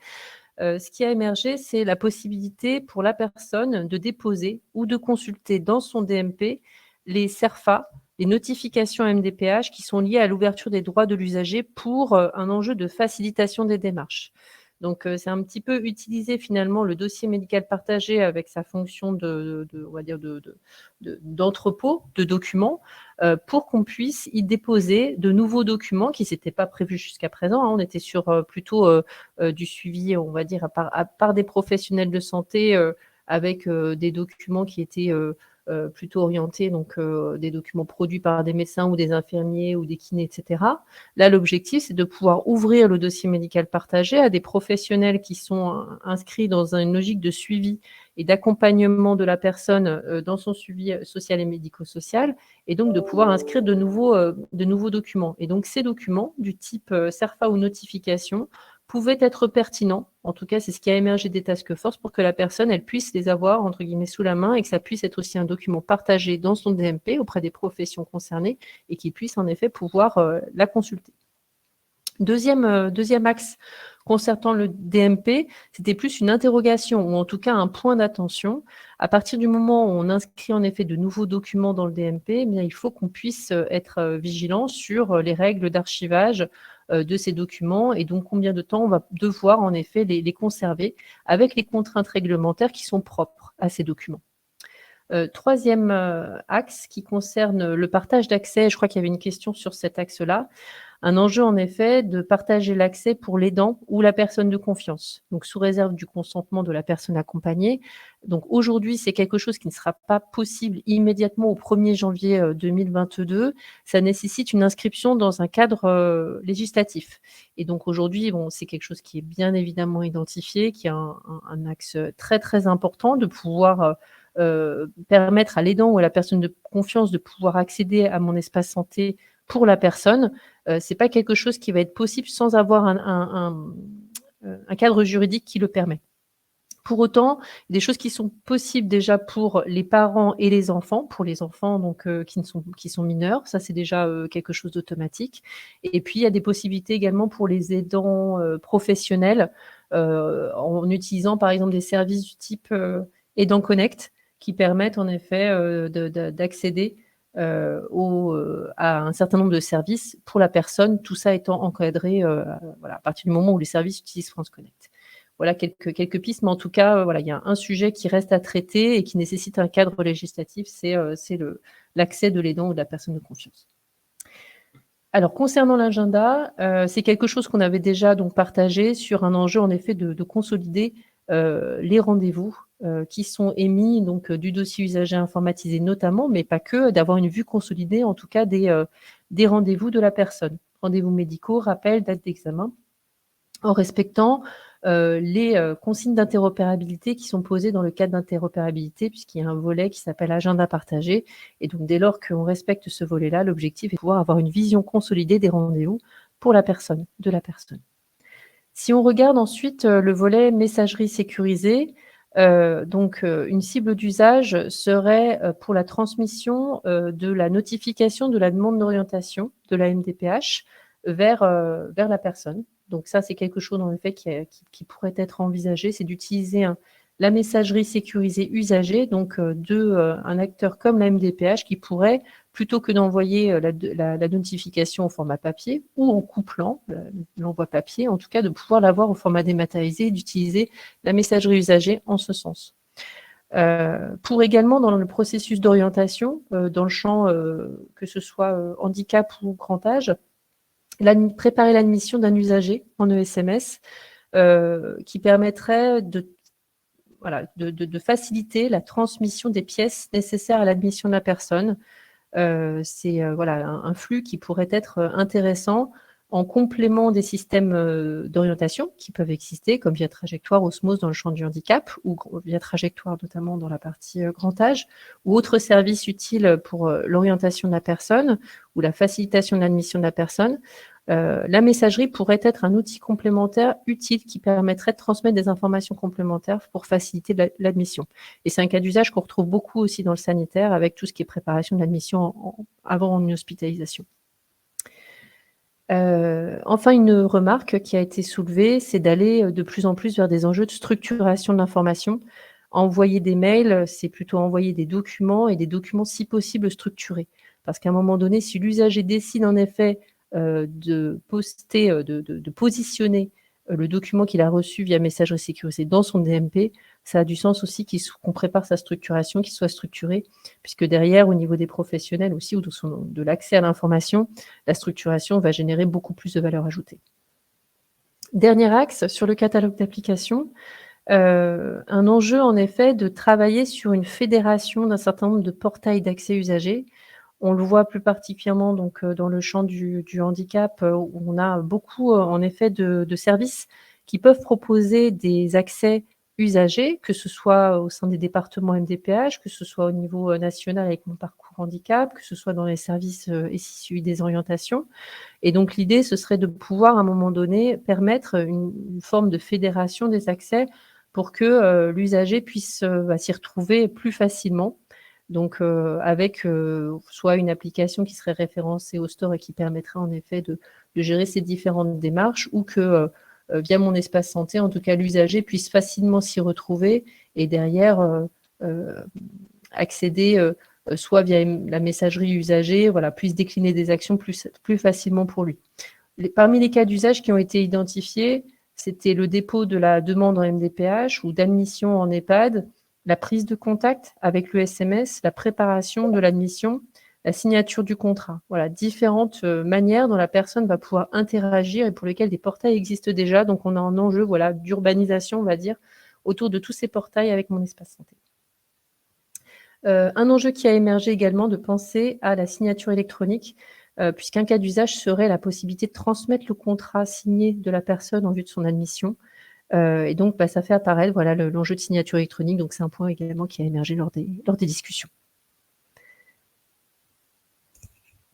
ce qui a émergé, c'est la possibilité pour la personne de déposer ou de consulter dans son DMP les CERFA, les notifications MDPH qui sont liées à l'ouverture des droits de l'usager pour un enjeu de facilitation des démarches. Donc, c'est un petit peu utiliser finalement le dossier médical partagé avec sa fonction d'entrepôt de documents pour qu'on puisse y déposer de nouveaux documents qui n'étaient pas prévus jusqu'à présent. On était sur plutôt du suivi, on va dire, par des professionnels de santé avec des documents qui étaient plutôt orientés, donc des documents produits par des médecins ou des infirmiers ou des kinés, etc. Là, l'objectif, c'est de pouvoir ouvrir le dossier médical partagé à des professionnels qui sont inscrits dans une logique de suivi et d'accompagnement de la personne dans son suivi social et médico-social, et donc de pouvoir inscrire de nouveaux documents. Et donc, ces documents du type CERFA ou notification pouvaient être pertinents. En tout cas, c'est ce qui a émergé des task force pour que la personne, elle puisse les avoir, entre guillemets, sous la main, et que ça puisse être aussi un document partagé dans son DMP auprès des professions concernées et qu'il puisse en effet pouvoir la consulter. Deuxième axe concernant le DMP, c'était plus une interrogation ou en tout cas un point d'attention. À partir du moment où on inscrit en effet de nouveaux documents dans le DMP, bien, il faut qu'on puisse être vigilant sur les règles d'archivage de ces documents et donc combien de temps on va devoir en effet les conserver avec les contraintes réglementaires qui sont propres à ces documents. Troisième axe qui concerne le partage d'accès, je crois qu'il y avait une question sur cet axe-là. Un enjeu, en effet, de partager l'accès pour l'aidant ou la personne de confiance, donc sous réserve du consentement de la personne accompagnée. Donc aujourd'hui, c'est quelque chose qui ne sera pas possible immédiatement au 1er janvier 2022. Ça nécessite une inscription dans un cadre législatif. Et donc aujourd'hui, c'est quelque chose qui est bien évidemment identifié, qui est un axe très, très important de pouvoir permettre à l'aidant ou à la personne de confiance de pouvoir accéder à mon espace santé pour la personne. C'est pas quelque chose qui va être possible sans avoir un cadre juridique qui le permet. Pour autant, des choses qui sont possibles déjà pour les parents et les enfants, pour les enfants donc qui sont mineurs, ça c'est déjà quelque chose d'automatique. Et puis il y a des possibilités également pour les aidants professionnels en utilisant par exemple des services du type Aidant Connect qui permettent en effet d'accéder à un certain nombre de services pour la personne, tout ça étant encadré voilà, à partir du moment où les services utilisent France Connect. Voilà quelques pistes, mais en tout cas, voilà, il y a un sujet qui reste à traiter et qui nécessite un cadre législatif, c'est l'accès de l'aidant ou de la personne de confiance. Alors, concernant l'agenda, c'est quelque chose qu'on avait déjà donc partagé sur un enjeu, en effet, de consolider les rendez-vous qui sont émis donc du dossier usager informatisé notamment, mais pas que, d'avoir une vue consolidée, en tout cas, des rendez-vous de la personne. Rendez-vous médicaux, rappel, date d'examen, en respectant les consignes d'interopérabilité qui sont posées dans le cadre d'interopérabilité, puisqu'il y a un volet qui s'appelle agenda partagé. Et donc, dès lors qu'on respecte ce volet-là, l'objectif est de pouvoir avoir une vision consolidée des rendez-vous pour la personne, de la personne. Si on regarde ensuite le volet messagerie sécurisée, donc une cible d'usage serait pour la transmission de la notification de la demande d'orientation de la MDPH vers la personne. Donc ça, c'est quelque chose en effet qui pourrait être envisagé, c'est d'utiliser la messagerie sécurisée usagée, donc un acteur comme la MDPH qui pourrait, plutôt que d'envoyer la notification au format papier ou en couplant l'envoi papier, en tout cas de pouvoir l'avoir au format dématérialisé et d'utiliser la messagerie usagée en ce sens. Pour également dans le processus d'orientation, dans le champ que ce soit handicap ou grand âge, préparer l'admission d'un usager en ESMS qui permettrait de faciliter la transmission des pièces nécessaires à l'admission de la personne. C'est voilà, un flux qui pourrait être intéressant en complément des systèmes d'orientation qui peuvent exister, comme via trajectoire, osmose dans le champ du handicap, ou via trajectoire notamment dans la partie grand âge, ou autres services utiles pour l'orientation de la personne, ou la facilitation de l'admission de la personne. La messagerie pourrait être un outil complémentaire utile qui permettrait de transmettre des informations complémentaires pour faciliter l'admission. Et c'est un cas d'usage qu'on retrouve beaucoup aussi dans le sanitaire avec tout ce qui est préparation de l'admission avant une hospitalisation. Enfin, une remarque qui a été soulevée, c'est d'aller de plus en plus vers des enjeux de structuration de l'information. Envoyer des mails, c'est plutôt envoyer des documents et des documents si possible structurés. Parce qu'à un moment donné, si l'usager décide en effet de positionner le document qu'il a reçu via messagerie sécurisée dans son DMP, ça a du sens aussi qu'on prépare sa structuration, qu'il soit structuré, puisque derrière, au niveau des professionnels aussi, ou de l'accès à l'information, la structuration va générer beaucoup plus de valeur ajoutée. Dernier axe, sur le catalogue d'applications, un enjeu en effet de travailler sur une fédération d'un certain nombre de portails d'accès usagers. On le voit plus particulièrement donc, dans le champ du handicap, où on a beaucoup en effet de services qui peuvent proposer des accès usagers, que ce soit au sein des départements MDPH, que ce soit au niveau national avec Mon Parcours Handicap, que ce soit dans les services issus des orientations. Et donc l'idée, ce serait de pouvoir à un moment donné permettre une forme de fédération des accès pour que l'usager puisse s'y retrouver plus facilement. Donc, avec soit une application qui serait référencée au store et qui permettrait en effet de gérer ces différentes démarches, ou que via Mon Espace Santé, en tout cas, l'usager puisse facilement s'y retrouver et derrière accéder soit via la messagerie usagée, voilà, puisse décliner des actions plus facilement pour lui. Parmi les cas d'usage qui ont été identifiés, c'était le dépôt de la demande en MDPH ou d'admission en EHPAD, la prise de contact avec le SMS, la préparation de l'admission, la signature du contrat. Voilà, différentes manières dont la personne va pouvoir interagir et pour lesquelles des portails existent déjà. Donc, on a un enjeu d'urbanisation, on va dire, autour de tous ces portails avec Mon Espace Santé. Un enjeu qui a émergé également de penser à la signature électronique, puisqu'un cas d'usage serait la possibilité de transmettre le contrat signé de la personne en vue de son admission. Et donc, ça fait apparaître l'enjeu de signature électronique. Donc, c'est un point également qui a émergé lors des discussions.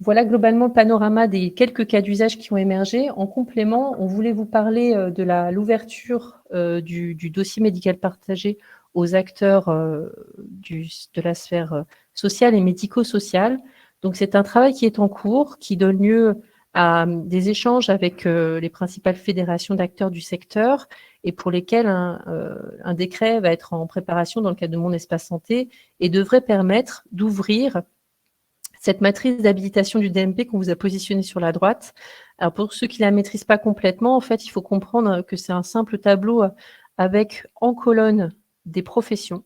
Voilà globalement le panorama des quelques cas d'usage qui ont émergé. En complément, on voulait vous parler de l'ouverture du dossier médical partagé aux acteurs de la sphère sociale et médico-sociale. Donc, c'est un travail qui est en cours, qui donne lieu à des échanges avec les principales fédérations d'acteurs du secteur et pour lesquels un décret va être en préparation dans le cadre de Mon Espace Santé et devrait permettre d'ouvrir cette matrice d'habilitation du DMP qu'on vous a positionnée sur la droite. Alors, pour ceux qui ne la maîtrisent pas complètement, en fait, il faut comprendre que c'est un simple tableau avec en colonne des professions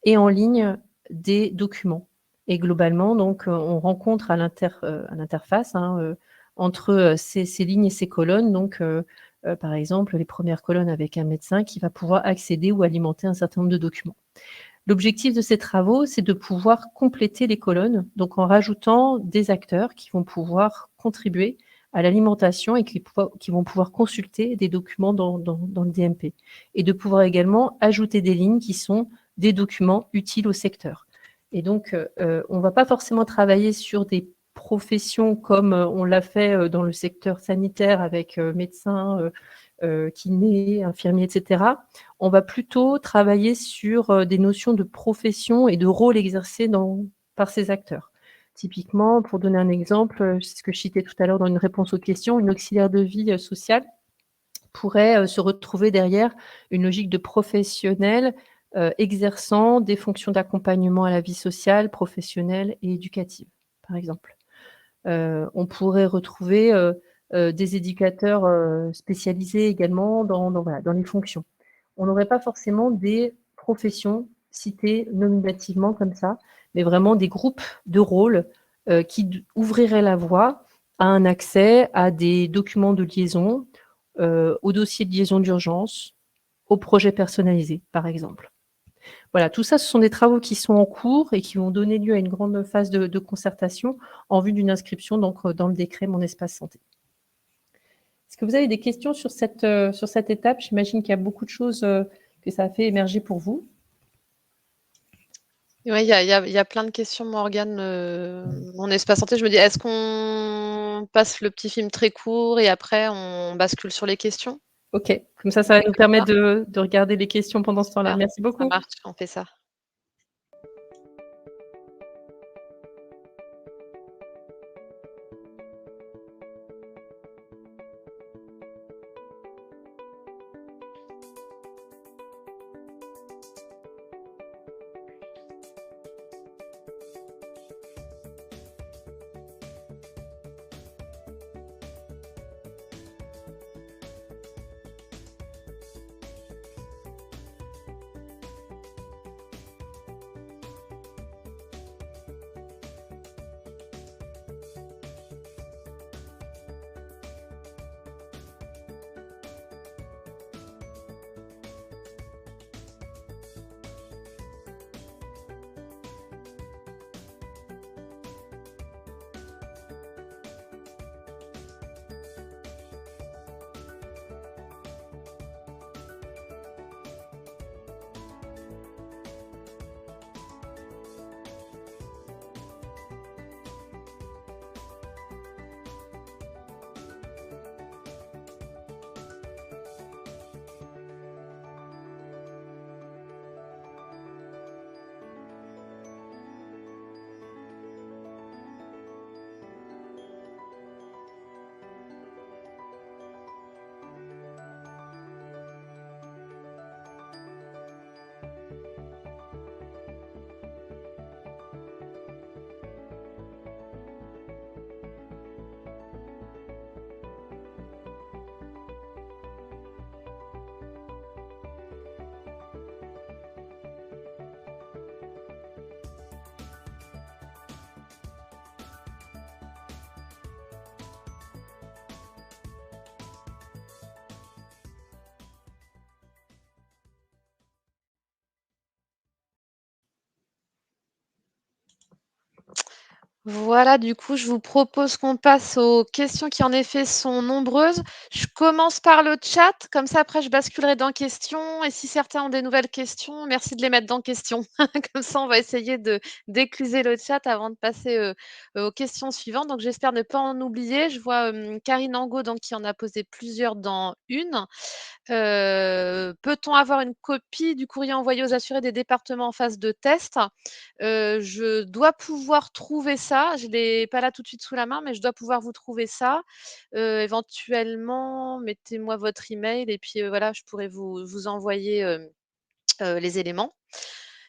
et en ligne des documents. Et globalement, donc, on rencontre à l'interface entre ces lignes et ces colonnes, donc, par exemple, les premières colonnes avec un médecin qui va pouvoir accéder ou alimenter un certain nombre de documents. L'objectif de ces travaux, c'est de pouvoir compléter les colonnes, donc en rajoutant des acteurs qui vont pouvoir contribuer à l'alimentation et qui vont pouvoir consulter des documents dans le DMP. Et de pouvoir également ajouter des lignes qui sont des documents utiles au secteur. Et donc, on ne va pas forcément travailler sur des professions comme on l'a fait dans le secteur sanitaire avec médecins, kinés, infirmiers, etc. On va plutôt travailler sur des notions de profession et de rôle exercé par ces acteurs. Typiquement, pour donner un exemple, c'est ce que je citais tout à l'heure dans une réponse aux questions, une auxiliaire de vie sociale pourrait se retrouver derrière une logique de professionnel exerçant des fonctions d'accompagnement à la vie sociale, professionnelle et éducative, par exemple. On pourrait retrouver des éducateurs spécialisés également dans les fonctions. On n'aurait pas forcément des professions citées nominativement comme ça, mais vraiment des groupes de rôles qui ouvriraient la voie à un accès à des documents de liaison, aux dossiers de liaison d'urgence, aux projets personnalisés, par exemple. Voilà, tout ça, ce sont des travaux qui sont en cours et qui vont donner lieu à une grande phase de concertation en vue d'une inscription donc, dans le décret Mon Espace Santé. Est-ce que vous avez des questions sur cette étape? J'imagine qu'il y a beaucoup de choses que ça a fait émerger pour vous. Oui, il y a plein de questions, Morgane. Mon Espace Santé, je me dis, est-ce qu'on passe le petit film très court et après on bascule sur les questions? Ok, comme ça va nous permettre de regarder les questions pendant ce temps-là. Merci beaucoup. Ça marche, on fait ça. Voilà, du coup, je vous propose qu'on passe aux questions qui, en effet, sont nombreuses. Je commence par le chat, comme ça, après, je basculerai dans questions. Et si certains ont des nouvelles questions, merci de les mettre dans questions. Comme ça, on va essayer d'écluser le chat avant de passer aux questions suivantes. Donc, j'espère ne pas en oublier. Je vois Karine Angot, donc, qui en a posé plusieurs dans une. Peut-on avoir une copie du courrier envoyé aux assurés des départements en phase de test? Je dois pouvoir trouver ça. Je ne l'ai pas là tout de suite sous la main, mais je dois pouvoir vous trouver ça. Éventuellement, mettez-moi votre email et puis, voilà, je pourrais vous envoyer, les éléments.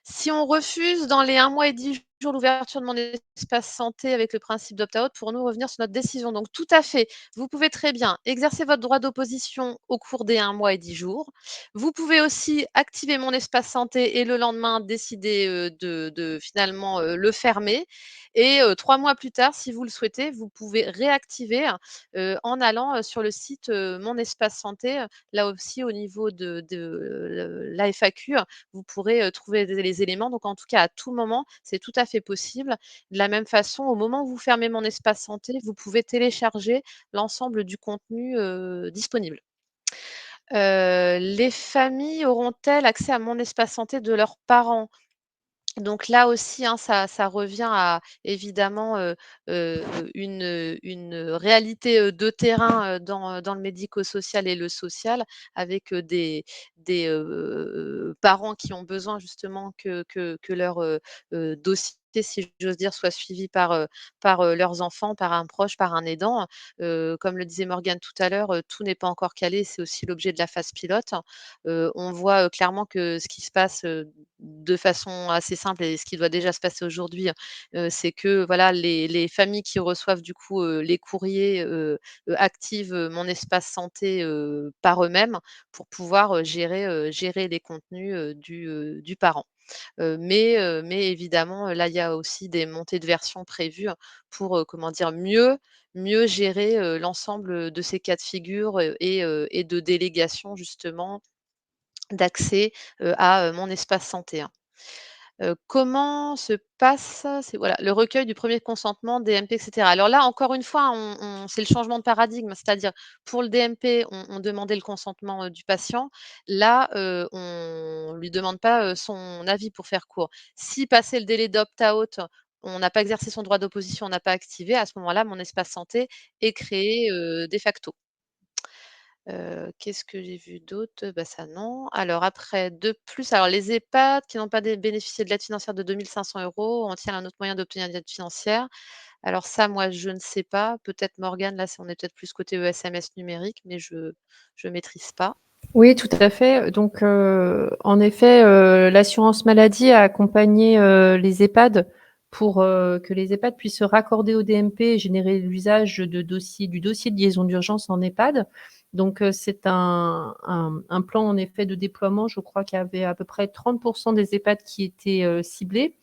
Si on refuse dans les 1 mois et 10 jours l'ouverture de mon espace santé avec le principe d'opt-out, pour nous revenir sur notre décision. Donc tout à fait, vous pouvez très bien exercer votre droit d'opposition au cours des 1 mois et 10 jours. Vous pouvez aussi activer mon espace santé et le lendemain décider, de finalement, le fermer et 3 mois plus tard, si vous le souhaitez, vous pouvez réactiver, en allant, sur le site, Mon espace santé. Là aussi au niveau de la FAQ, vous pourrez trouver les éléments. Donc, en tout cas, à tout moment, c'est tout à fait possible. De la même façon, au moment où vous fermez mon espace santé, vous pouvez télécharger l'ensemble du contenu disponible. Les familles auront-elles accès à mon espace santé de leurs parents? Donc là aussi, hein, ça revient à évidemment, heu, une réalité, de terrain, dans le médico-social et le social avec, des parents qui ont besoin justement que leur, dossier, si j'ose dire, soit suivi par leurs enfants, par un proche, par un aidant. Comme le disait Morgane tout à l'heure, tout n'est pas encore calé, c'est aussi l'objet de la phase pilote. On voit, clairement que ce qui se passe, de façon assez simple et ce qui doit déjà se passer aujourd'hui, c'est que voilà, les familles qui reçoivent du coup, les courriers, activent, mon espace santé, par eux-mêmes pour pouvoir, gérer les contenus, du parent. Mais évidemment, là, il y a aussi des montées de version prévues pour, comment dire? Mieux gérer, l'ensemble, de ces cas de figure, et de délégation justement d'accès, à, mon espace santé, hein. Comment se passe c'est voilà, le recueil du premier consentement DMP et cetera? Alors là, encore une fois, on c'est le changement de paradigme, c'est-à-dire pour le DMP, on demandait le consentement, du patient. Là, on lui demande pas, son avis pour faire court. Si passé le délai d'opt-out, on n'a pas exercé son droit d'opposition, on n'a pas activé, à ce moment-là, mon espace santé est créé, de facto. Qu'est-ce que j'ai vu d'autre? Bah, ça non. Alors après, de plus, alors les EHPAD qui n'ont pas bénéficié de l'aide financière de 2 500 € ont-ils un autre moyen d'obtenir de l'aide financière? Alors ça, moi, je ne sais pas. Peut-être Morgane, là, on est peut-être plus côté ESMS numérique, mais je maîtrise pas. Oui, tout à fait. Donc, en effet, l'assurance maladie a accompagné, les EHPAD pour, que les EHPAD puissent se raccorder au DMP et générer l'usage du dossier de liaison d'urgence en EHPAD. Donc, c'est un plan en effet de déploiement. Je crois qu'il y avait à peu près 30 des EHPAD qui étaient, ciblés.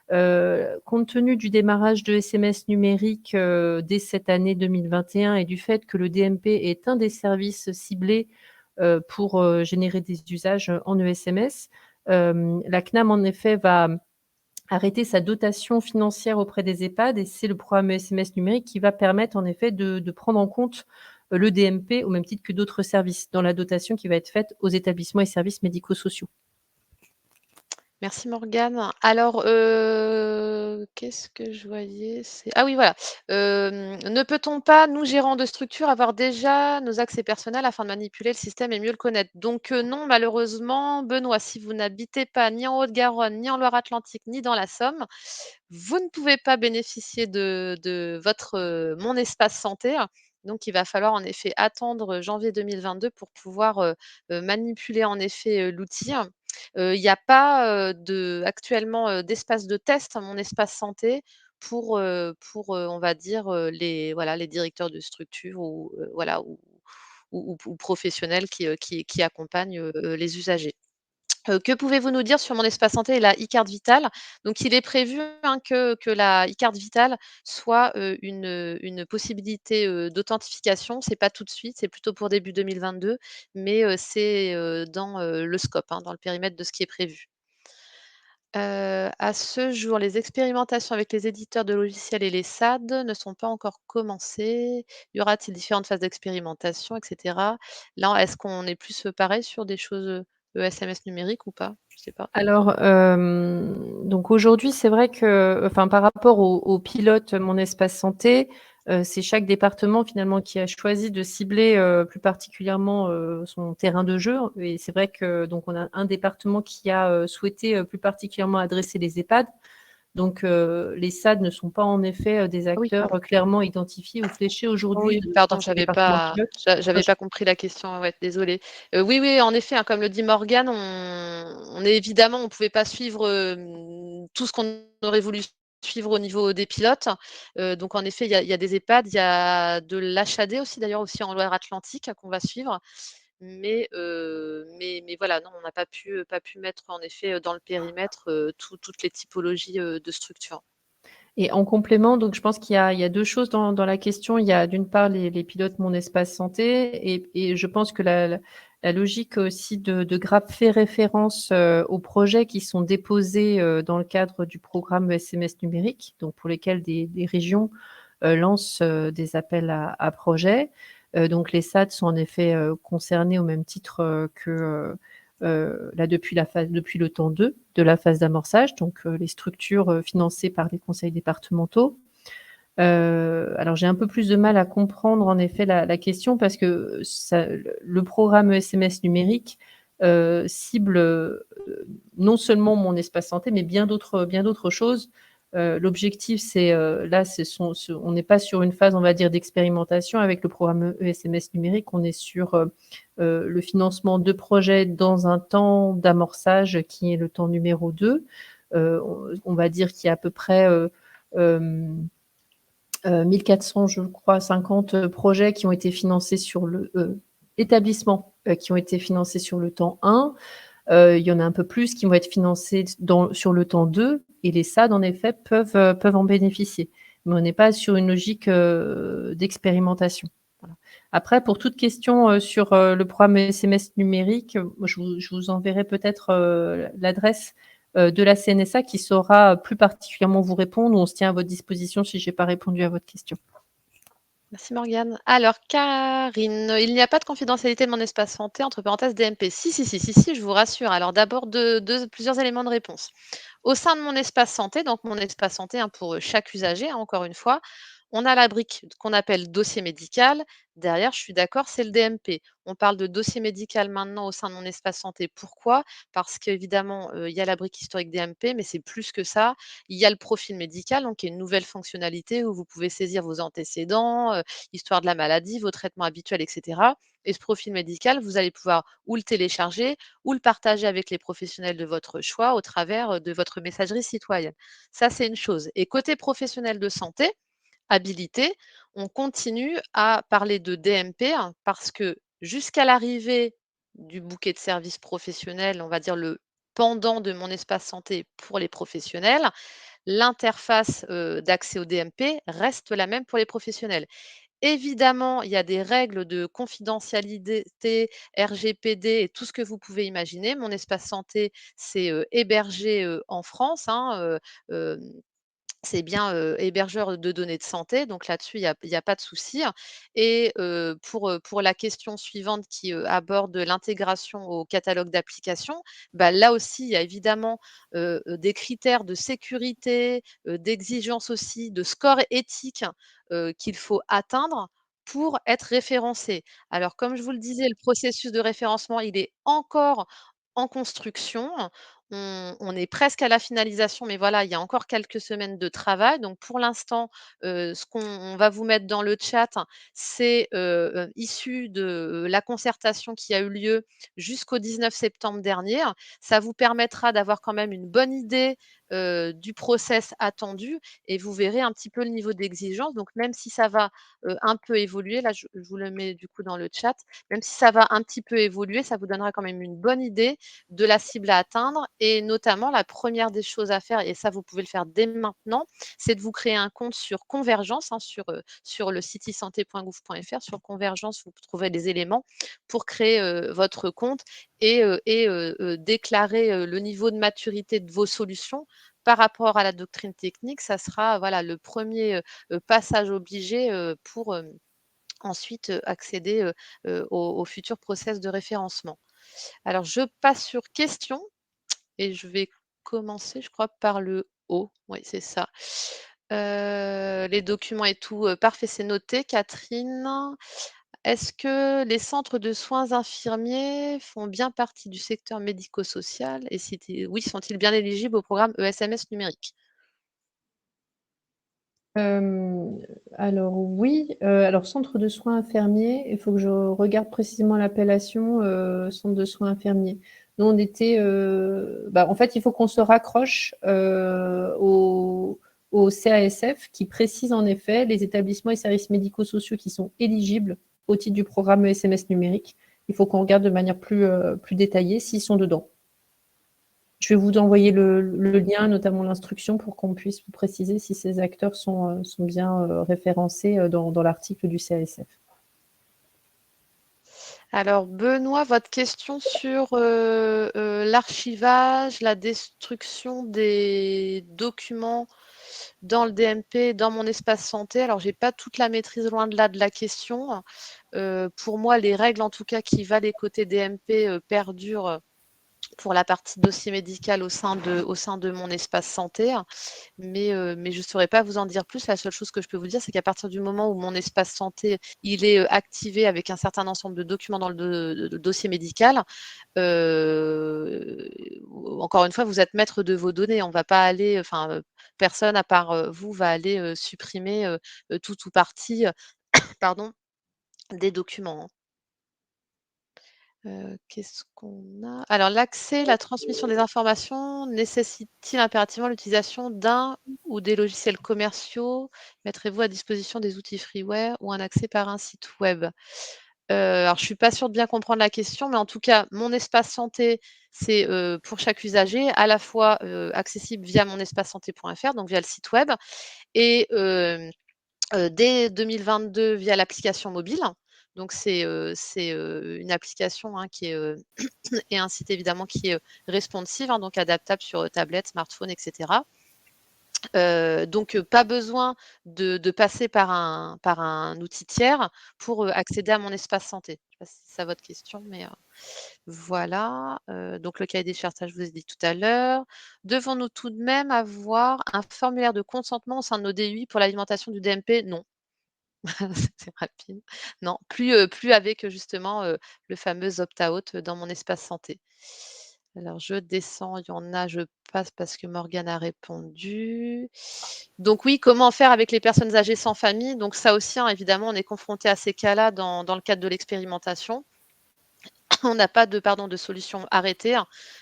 Compte tenu du démarrage de SMS numérique, dès cette année 2021 et du fait que le DMP est un des services ciblés pour générer des usages en ESMS. La CNAM, en effet, va arrêter sa dotation financière auprès des EHPAD et c'est le programme ESMS numérique qui va permettre, en effet, de prendre en compte le DMP au même titre que d'autres services dans la dotation qui va être faite aux établissements et services médico-sociaux. Merci Morgane. Alors, qu'est-ce que je voyais? Ah oui, voilà. Ne peut-on pas, nous, gérants de structure, avoir déjà nos accès personnels afin de manipuler le système et mieux le connaître? Donc, non, malheureusement, Benoît, si vous n'habitez pas ni en Haute-Garonne, ni en Loire-Atlantique, ni dans la Somme, vous ne pouvez pas bénéficier de votre, Mon espace santé. Donc, il va falloir en effet attendre janvier 2022 pour pouvoir, manipuler en effet, l'outil. Il y a pas, actuellement, d'espace de test, Mon espace santé pour, on va dire, les directeurs de structure ou, voilà ou professionnels qui accompagnent, les usagers. Que pouvez-vous nous dire sur Mon espace santé et la e-carte vitale? Donc il est prévu, hein, que la e-carte vitale soit, une possibilité, d'authentification. C'est pas tout de suite, c'est plutôt pour début 2022, mais c'est, dans, le scope, hein, dans le périmètre de ce qui est prévu. À ce jour, les expérimentations avec les éditeurs de logiciels et les SAD ne sont pas encore commencées. Y aura-t-il différentes phases d'expérimentation et cetera? Là, est-ce qu'on est plus, pareil sur des choses, SMS numériques ou pas? Je sais pas. Alors, donc aujourd'hui, c'est vrai que enfin, par rapport au pilote Mon espace santé, c'est chaque département finalement qui a choisi de cibler, plus particulièrement, son terrain de jeu et c'est vrai que donc on a un département qui a, souhaité, plus particulièrement adresser les EHPAD. Donc, les SAD ne sont pas en effet, des Ah oui, acteurs, pardon. clairement identifiés ou fléchés aujourd'hui Oui, pardon, dans ce département pilote. j'avais pas compris la question, ouais, désolée. Oui, oui, en effet, hein, comme le dit Morgane, on est évidemment, on pouvait pas suivre, tout ce qu'on aurait voulu suivre au niveau des pilotes. Donc en effet, il y a des EHPAD, il y a de l'HAD aussi d'ailleurs, aussi en Loire-Atlantique qu'on va suivre. Mais voilà, non, on n'a pas pu mettre en effet, dans le périmètre, toutes les typologies, de structures. Et en complément, donc je pense qu'il y a 2 choses dans la question. Il y a d'une part les pilotes Mon espace santé et je pense que la logique aussi de GRAP fait référence, aux projets qui sont déposés, dans le cadre du programme SMS numérique, donc pour lesquels des régions, lancent, des appels à projets. Donc les SAD sont en effet, concernés au même titre, que, là depuis le temps 2 de la phase d'amorçage, donc les structures, financées par les conseils départementaux. Alors j'ai un peu plus de mal à comprendre en effet la question parce que ça le programme SMS numérique, cible, non seulement mon espace santé, mais bien d'autres choses. L'objectif c'est, là on n'est pas sur une phase, on va dire, d'expérimentation avec le programme SMS numérique. On est sur, le financement de projets dans un temps d'amorçage qui est le temps numéro 2. On va dire qu'il y a à peu près, 1400, je crois, 50 projets qui ont été financés sur le établissements qui ont été financés sur le temps 1. Il y en a un peu plus qui vont être financés sur le temps 2 et les SAD, en effet, peuvent en bénéficier. Mais on n'est pas sur une logique d'expérimentation. Voilà. Après, pour toute question sur le programme SMS numérique, je vous enverrai peut-être l'adresse de la CNSA qui saura plus particulièrement vous répondre. On se tient à votre disposition si je n'ai pas répondu à votre question. Merci Morgane. Alors Karine, il n'y a pas de confidentialité de mon espace santé, entre parenthèses DMP. Si, je vous rassure. Alors d'abord, plusieurs éléments de réponse. Au sein de mon espace santé, donc mon espace santé, hein, pour chaque usager, hein, encore une fois, on a la brique qu'on appelle dossier médical. Derrière, je suis d'accord, c'est le DMP. On parle de dossier médical maintenant au sein de mon espace santé. Pourquoi? Parce qu'évidemment, il y a la brique historique DMP, mais c'est plus que ça. Il y a le profil médical, donc qui est une nouvelle fonctionnalité où vous pouvez saisir vos antécédents, histoire de la maladie, vos traitements habituels, etc. Et ce profil médical, vous allez pouvoir ou le télécharger ou le partager avec les professionnels de votre choix au travers de votre messagerie citoyenne. Ça, c'est une chose. Et côté professionnel de santé, habilité, on continue à parler de DMP hein, parce que jusqu'à l'arrivée du bouquet de services professionnels, on va dire le pendant de mon espace santé pour les professionnels, l'interface d'accès au DMP reste la même pour les professionnels. Évidemment, il y a des règles de confidentialité, RGPD et tout ce que vous pouvez imaginer. Mon espace santé, c'est hébergé en France. Hein, c'est bien, hébergeur de données de santé, donc là-dessus, il y a pas de souci et pour la question suivante qui, aborde l'intégration au catalogue d'applications, bah, là aussi, il y a évidemment, des critères de sécurité, d'exigence aussi, de score éthique, qu'il faut atteindre pour être référencé. Alors comme je vous le disais, le processus de référencement, il est encore en construction. On est presque à la finalisation, mais voilà, il y a encore quelques semaines de travail. Donc pour l'instant, ce qu'on va vous mettre dans le chat, c'est, issu de, la concertation qui a eu lieu jusqu'au 19 septembre dernier. Ça vous permettra d'avoir quand même une bonne idée, du process attendu et vous verrez un petit peu le niveau d'exigence. Donc même si ça va, un peu évoluer, là je vous le mets du coup dans le chat, même si ça va un petit peu évoluer, ça vous donnera quand même une bonne idée de la cible à atteindre Et notamment, la première des choses à faire, et ça, vous pouvez le faire dès maintenant, c'est de vous créer un compte sur Convergence, sur le site isanté.gouv.fr. Sur Convergence, vous trouverez des éléments pour créer votre compte et déclarer le niveau de maturité de vos solutions par rapport à la doctrine technique. Ça sera le premier passage obligé pour ensuite accéder au futur process de référencement. Alors, je passe sur questions et je vais commencer, je crois, par le haut. Oui, c'est ça. Les documents et tout, parfait, c'est noté. Catherine, est-ce que les centres de soins infirmiers font bien partie du secteur médico-social? Et si oui, sont-ils bien éligibles au programme ESMS numérique? Alors oui, alors centre de soins infirmiers, il faut que je regarde précisément l'appellation centre de soins infirmiers. Nous, on était, en fait, il faut qu'on se raccroche au CASF qui précise en effet les établissements et services médico-sociaux qui sont éligibles au titre du programme ESMS numérique. Il faut qu'on regarde de manière plus détaillée s'ils sont dedans. Je vais vous envoyer le lien, notamment l'instruction, pour qu'on puisse vous préciser si ces acteurs sont bien référencés dans l'article du CASF. Alors, Benoît, votre question sur l'archivage, la destruction des documents dans le DMP, dans mon espace santé. Alors, je n'ai pas toute la maîtrise loin de là de la question. Pour moi, les règles, en tout cas, qui valent les côtés DMP perdurent pour la partie dossier médical au sein de mon espace santé. Mais je ne saurais pas vous en dire plus. La seule chose que je peux vous dire, c'est qu'à partir du moment où mon espace santé il est activé avec un certain ensemble de documents dans le dossier médical, encore une fois, vous êtes maître de vos données. On ne va pas aller, personne à part vous va aller supprimer tout ou partie pardon, des documents. Qu'est-ce qu'on a? Alors, l'accès, la transmission des informations nécessite-t-il impérativement l'utilisation d'un ou des logiciels commerciaux? Mettrez-vous à disposition des outils freeware ou un accès par un site web? Alors, je ne suis pas sûre de bien comprendre la question, mais en tout cas, mon espace santé, c'est pour chaque usager, à la fois accessible via monespacesanté.fr, donc via le site web, et dès 2022 via l'application mobile. Donc, c'est une application qui est et un site évidemment qui est responsive, donc adaptable sur tablette, smartphone, etc. Donc, pas besoin de passer par un outil tiers pour accéder à mon espace santé. Je ne sais pas si c'est ça votre question, mais voilà. Donc, le cahier des charges, ça, je vous ai dit tout à l'heure. Devons-nous tout de même avoir un formulaire de consentement au sein de nos DUI pour l'alimentation du DMP? Non. C'est rapide. Non, plus avec justement le fameux opt-out dans mon espace santé. Alors, je descends, il y en a, je passe parce que Morgane a répondu. Donc oui, comment faire avec les personnes âgées sans famille? Donc ça aussi, évidemment, on est confronté à ces cas-là dans le cadre de l'expérimentation. On n'a pas de solution arrêtée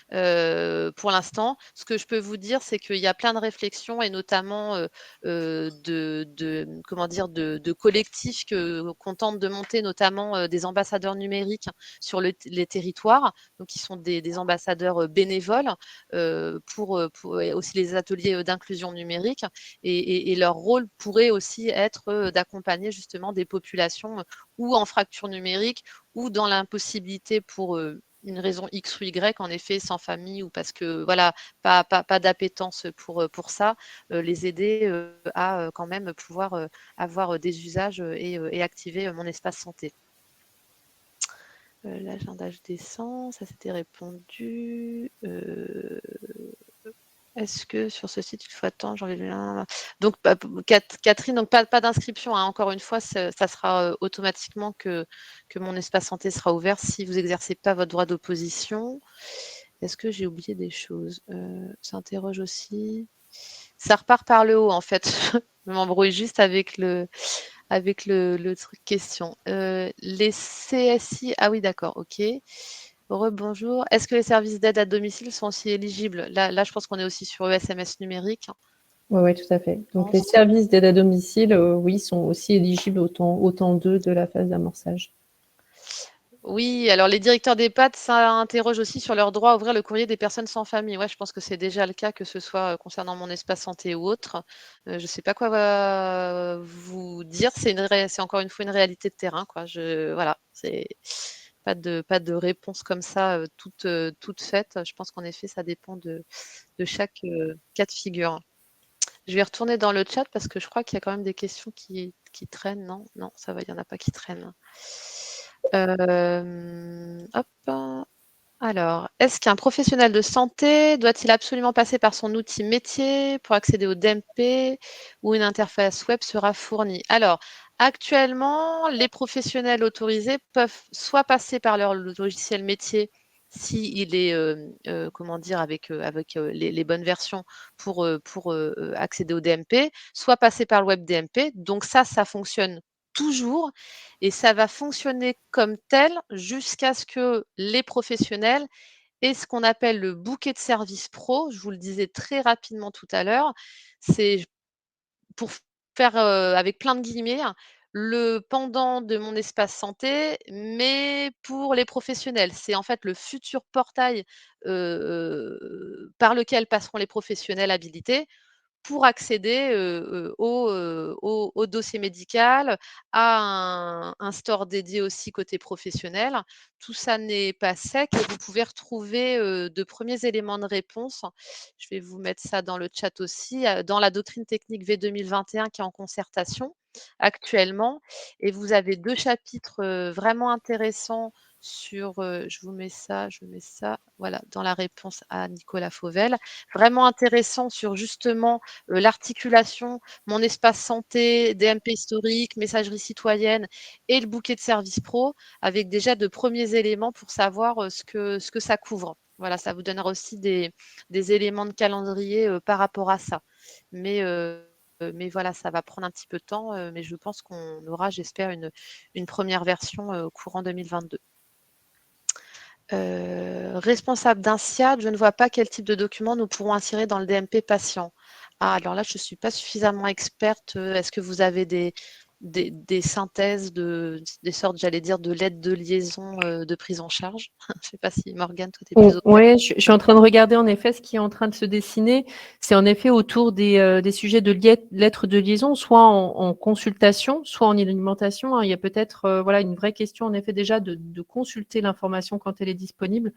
pour l'instant. Ce que je peux vous dire, c'est qu'il y a plein de réflexions et notamment de collectifs qu'on tente de monter, notamment des ambassadeurs numériques sur les territoires, donc qui sont des ambassadeurs bénévoles pour aussi les ateliers d'inclusion numérique. Et leur rôle pourrait aussi être d'accompagner justement des populations ou en fracture numérique ou dans l'impossibilité pour une raison X ou Y, en effet, sans famille ou parce que voilà, pas d'appétence pour ça, les aider à quand même pouvoir avoir des usages et activer mon espace santé. L'agenda, je descends, ça s'était répondu. Est-ce que sur ce site, il faut attendre janvier? Donc, Catherine, donc pas d'inscription. Encore une fois, ça sera automatiquement que mon espace santé sera ouvert si vous n'exercez pas votre droit d'opposition. Est-ce que j'ai oublié des choses? Ça interroge aussi. Ça repart par le haut, en fait. Je m'embrouille juste avec le truc question. Les CSI, ah oui, d'accord, ok. Rebonjour. Est-ce que les services d'aide à domicile sont aussi éligibles? Là, je pense qu'on est aussi sur ESMS numérique. Oui, tout à fait. Donc, les services d'aide à domicile, oui, sont aussi éligibles au temps 2 de la phase d'amorçage. Oui, alors les directeurs d'EHPAD, ça interroge aussi sur leur droit à ouvrir le courrier des personnes sans famille. Ouais, je pense que c'est déjà le cas, que ce soit concernant mon espace santé ou autre. Je ne sais pas quoi vous dire. C'est encore une fois une réalité de terrain, quoi. Voilà, c'est pas de réponse comme ça toute faite. Je pense qu'en effet, ça dépend de chaque cas de figure. Je vais retourner dans le chat parce que je crois qu'il y a quand même des questions qui traînent. Non, non, ça va, il n'y en a pas qui traînent. Hop. Alors, est-ce qu'un professionnel de santé doit-il absolument passer par son outil métier pour accéder au DMP ou une interface web sera fournie? Alors, actuellement, les professionnels autorisés peuvent soit passer par leur logiciel métier s'il est, comment dire, avec les bonnes versions pour accéder au DMP, soit passer par le web DMP. Donc ça fonctionne toujours et ça va fonctionner comme tel jusqu'à ce que les professionnels aient ce qu'on appelle le bouquet de services pro. Je vous le disais très rapidement tout à l'heure. C'est pour faire, avec plein de guillemets, le pendant de mon espace santé, mais pour les professionnels. C'est en fait le futur portail, par lequel passeront les professionnels habilités pour accéder, au dossier médical, à un store dédié aussi côté professionnel. Tout ça n'est pas sec et vous pouvez retrouver, de premiers éléments de réponse. Je vais vous mettre ça dans le chat aussi, dans la doctrine technique V 2021 qui est en concertation actuellement et vous avez 2 chapitres, vraiment intéressants sur, je mets ça, voilà, dans la réponse à Nicolas Fauvel. Vraiment intéressant sur justement l'articulation, mon espace santé, DMP historique, messagerie citoyenne et le bouquet de services pro, avec déjà de premiers éléments pour savoir ce que ça couvre. Voilà, ça vous donnera aussi des éléments de calendrier par rapport à ça. Mais voilà, ça va prendre un petit peu de temps, mais je pense qu'on aura, j'espère, une première version courant 2022. Responsable d'un SIAD, je ne vois pas quel type de document nous pourrons insérer dans le DMP patient. Ah, alors là, je ne suis pas suffisamment experte. Est-ce que vous avez des synthèses, des sortes, j'allais dire, de lettres de liaison de prise en charge? Je ne sais pas si Morgane, toi, tu es plus au Oui, je suis en train de regarder en effet ce qui est en train de se dessiner. C'est en effet autour des sujets de lettres de liaison, soit en consultation, soit en alimentation. Il y a peut-être voilà, une vraie question en effet déjà de consulter l'information quand elle est disponible.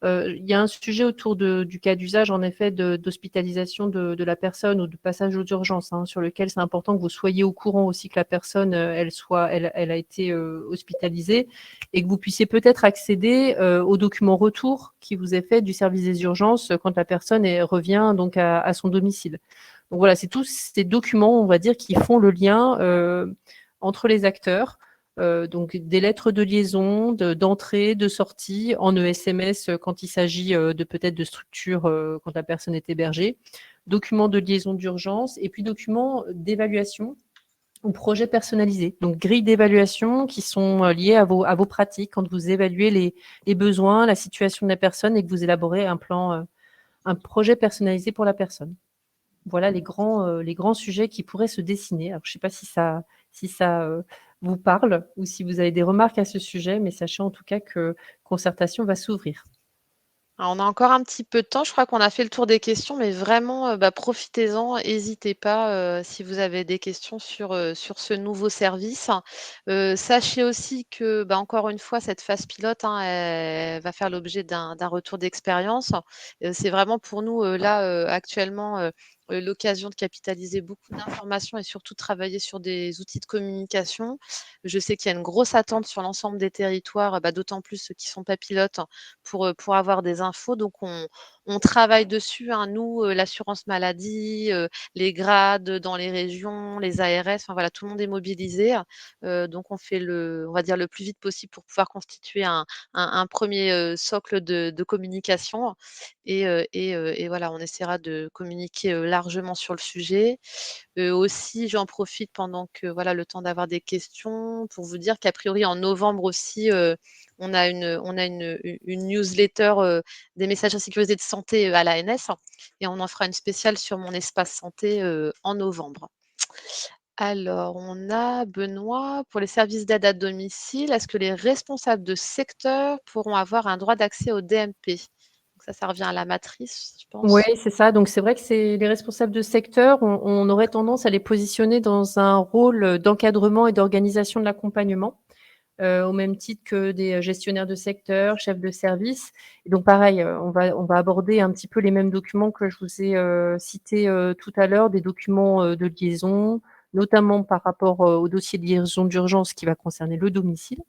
Il y a un sujet autour du cas d'usage, en effet, d'hospitalisation de la personne ou de passage aux urgences, sur lequel c'est important que vous soyez au courant aussi que la personne, elle a été hospitalisée et que vous puissiez peut-être accéder au document retour qui vous est fait du service des urgences quand la personne revient donc à son domicile. Donc voilà, c'est tous ces documents, on va dire, qui font le lien entre les acteurs. Donc des lettres de liaison, d'entrée, de sortie en ESMS quand il s'agit de peut-être de structures quand la personne est hébergée, documents de liaison d'urgence et puis documents d'évaluation ou projets personnalisés. Donc grilles d'évaluation qui sont liées à vos pratiques quand vous évaluez les besoins, la situation de la personne et que vous élaborez un projet personnalisé pour la personne. Voilà les grands sujets qui pourraient se dessiner. Alors, je ne sais pas si ça vous parle ou si vous avez des remarques à ce sujet, mais sachez en tout cas que concertation va s'ouvrir. Alors, on a encore un petit peu de temps. Je crois qu'on a fait le tour des questions, mais vraiment, profitez-en. N'hésitez pas si vous avez des questions sur ce nouveau service. Sachez aussi que, encore une fois, cette phase pilote, elle va faire l'objet d'un retour d'expérience. C'est vraiment pour nous, là, actuellement, l'occasion de capitaliser beaucoup d'informations et surtout de travailler sur des outils de communication. Je sais qu'il y a une grosse attente sur l'ensemble des territoires, d'autant plus ceux qui ne sont pas pilotes, pour avoir des infos. Donc, on travaille dessus, nous, l'assurance maladie, les grades dans les régions, les ARS, enfin voilà, tout le monde est mobilisé. Donc, on fait on va dire le plus vite possible pour pouvoir constituer un premier socle de communication. Et voilà, on essaiera de communiquer largement sur le sujet. Aussi, j'en profite pendant que voilà, le temps d'avoir des questions pour vous dire qu'a priori en novembre aussi, on a une newsletter des messageries sécurisées de santé à l'ANS et on en fera une spéciale sur mon espace santé en novembre. Alors, on a Benoît, pour les services d'aide à domicile, est-ce que les responsables de secteur pourront avoir un droit d'accès au DMP? Donc ça revient à la matrice, je Oui, pense. c'est ça. Donc, c'est vrai que c'est les responsables de secteur, on aurait tendance à les positionner dans un rôle d'encadrement et d'organisation de l'accompagnement, au même titre que des gestionnaires de secteur, chefs de service. Et donc, pareil, on va aborder un petit peu les mêmes documents que je vous ai cités tout à l'heure, des documents de liaison, notamment par rapport au dossier de liaison d'urgence qui va concerner le domicile.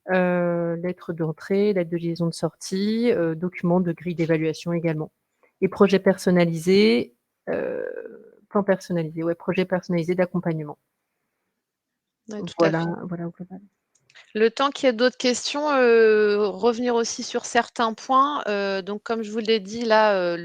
Lettre d'entrée, lettre de liaison de sortie, documents de grille d'évaluation également. Et projet personnalisé, plan personnalisé, ouais, projet personnalisé d'accompagnement. Ouais, tout à Voilà, fait. voilà au global. Le temps qu'il y ait d'autres questions, revenir aussi sur certains points. Donc, comme je vous l'ai dit, là,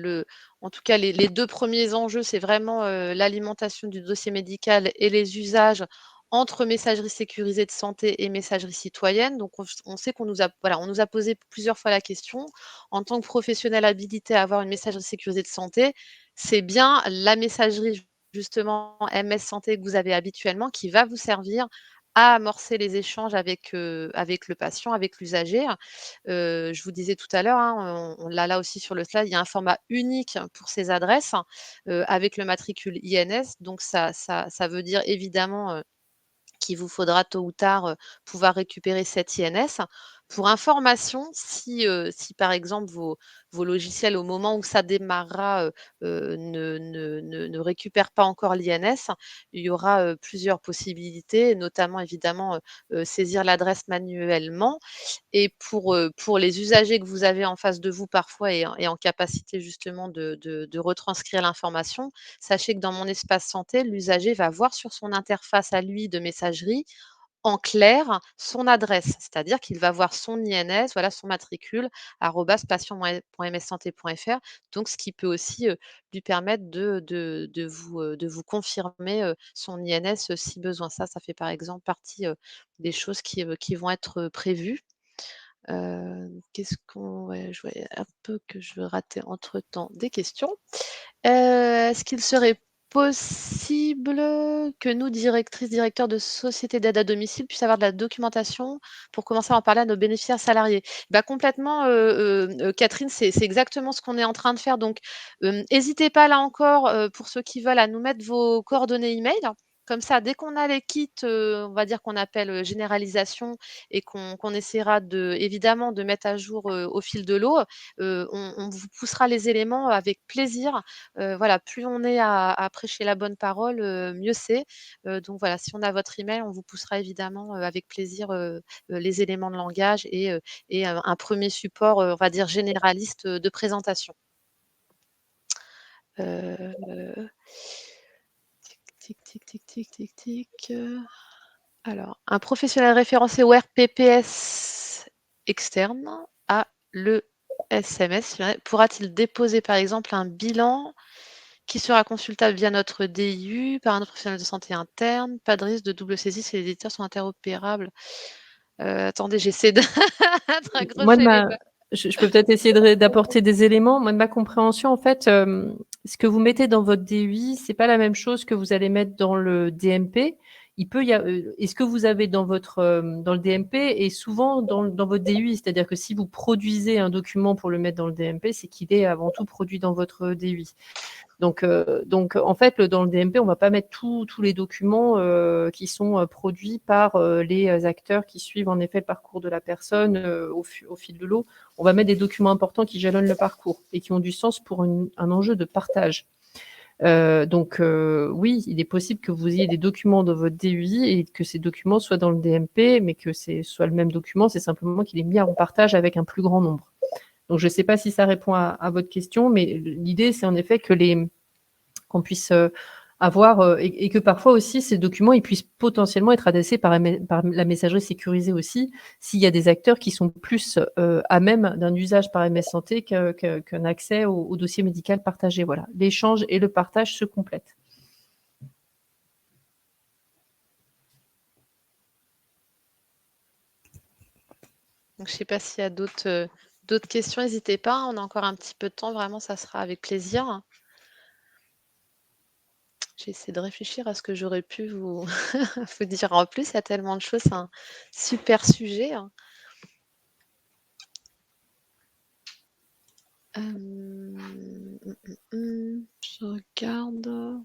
en tout cas, les 2 premiers enjeux, c'est vraiment l'alimentation du dossier médical et les usages entre messagerie sécurisée de santé et messagerie citoyenne. Donc, on sait qu'on nous a, voilà, on nous a posé plusieurs fois la question. En tant que professionnel habilité à avoir une messagerie sécurisée de santé, c'est bien la messagerie, justement, MS Santé que vous avez habituellement qui va vous servir à amorcer les échanges avec le patient, avec l'usager. Je vous disais tout à l'heure, hein, on l'a là aussi sur le slide, il y a un format unique pour ces adresses, avec le matricule INS. Donc ça veut dire évidemment, qu'il vous faudra tôt ou tard, pouvoir récupérer cet INS. Pour information, si par exemple vos logiciels au moment où ça démarrera, ne récupèrent pas encore l'INS, il y aura, plusieurs possibilités, notamment évidemment, saisir l'adresse manuellement. Et pour les usagers que vous avez en face de vous parfois et en capacité justement de retranscrire l'information, sachez que dans mon espace santé, l'usager va voir sur son interface à lui de messagerie, en clair, son adresse. C'est-à-dire qu'il va voir son INS, voilà son matricule, arobase patient.mssanté.fr. Donc ce qui peut aussi, lui permettre de vous confirmer, son INS, si besoin. Ça fait par exemple partie, des choses qui vont être, prévues. Qu'est-ce qu'on ouais, je voyais un peu que je ratais entre-temps des questions. Est-ce qu'il serait possible que nous, directrices, directeurs de sociétés d'aide à domicile, puissent avoir de la documentation pour commencer à en parler à nos bénéficiaires salariés? Bah, complètement, Catherine, c'est exactement ce qu'on est en train de faire. Donc, hésitez pas là encore, pour ceux qui veulent, à nous mettre vos coordonnées email. Comme ça, dès qu'on a les kits, on va dire qu'on appelle, généralisation et qu'on essaiera évidemment de mettre à jour, au fil de l'eau, on vous poussera les éléments avec plaisir. Voilà, plus on est à prêcher la bonne parole, mieux c'est. Donc voilà, si on a votre email, on vous poussera évidemment, avec plaisir, les éléments de langage et un premier support, on va dire généraliste, de présentation. Tic, tic, tic, tic, tic, tic, tic. Alors, un professionnel référencé au RPPS externe à l'ESMS pourra-t-il déposer par exemple un bilan qui sera consultable via notre DIU par un autre professionnel de santé interne? Pas de risque de double saisie si les éditeurs sont interopérables. Attendez, j'essaie de Moi, raccrocher les web. je peux peut-être essayer d'apporter des éléments. Moi, de ma compréhension, en fait, ce que vous mettez dans votre DUI, c'est pas la même chose que vous allez mettre dans le DMP. Il peut y a, et ce que vous avez dans dans le DMP est souvent dans votre DUI. C'est-à-dire que si vous produisez un document pour le mettre dans le DMP, c'est qu'il est avant tout produit dans votre DUI. Donc, en fait, dans le DMP, on ne va pas mettre tous les documents qui sont produits par les acteurs qui suivent en effet le parcours de la personne au fil de l'eau. On va mettre des documents importants qui jalonnent le parcours et qui ont du sens pour un enjeu de partage. Oui, il est possible que vous ayez des documents dans votre DUI et que ces documents soient dans le DMP, mais que ce soit le même document, c'est simplement qu'il est mis en partage avec un plus grand nombre. Donc, je ne sais pas si ça répond à votre question, mais l'idée, c'est en effet qu'on puisse avoir et que parfois aussi, ces documents, ils puissent potentiellement être adressés par la messagerie sécurisée aussi, s'il y a des acteurs qui sont plus à même d'un usage par MS Santé qu'un accès au dossier médical partagé. Voilà, l'échange et le partage se complètent. Donc, je ne sais pas s'il y a d'autres questions, n'hésitez pas. On a encore un petit peu de temps, vraiment, ça sera avec plaisir. J'ai essayé de réfléchir à ce que j'aurais pu vous, vous dire en plus. Il y a tellement de choses, c'est un super sujet, hein. Je regarde.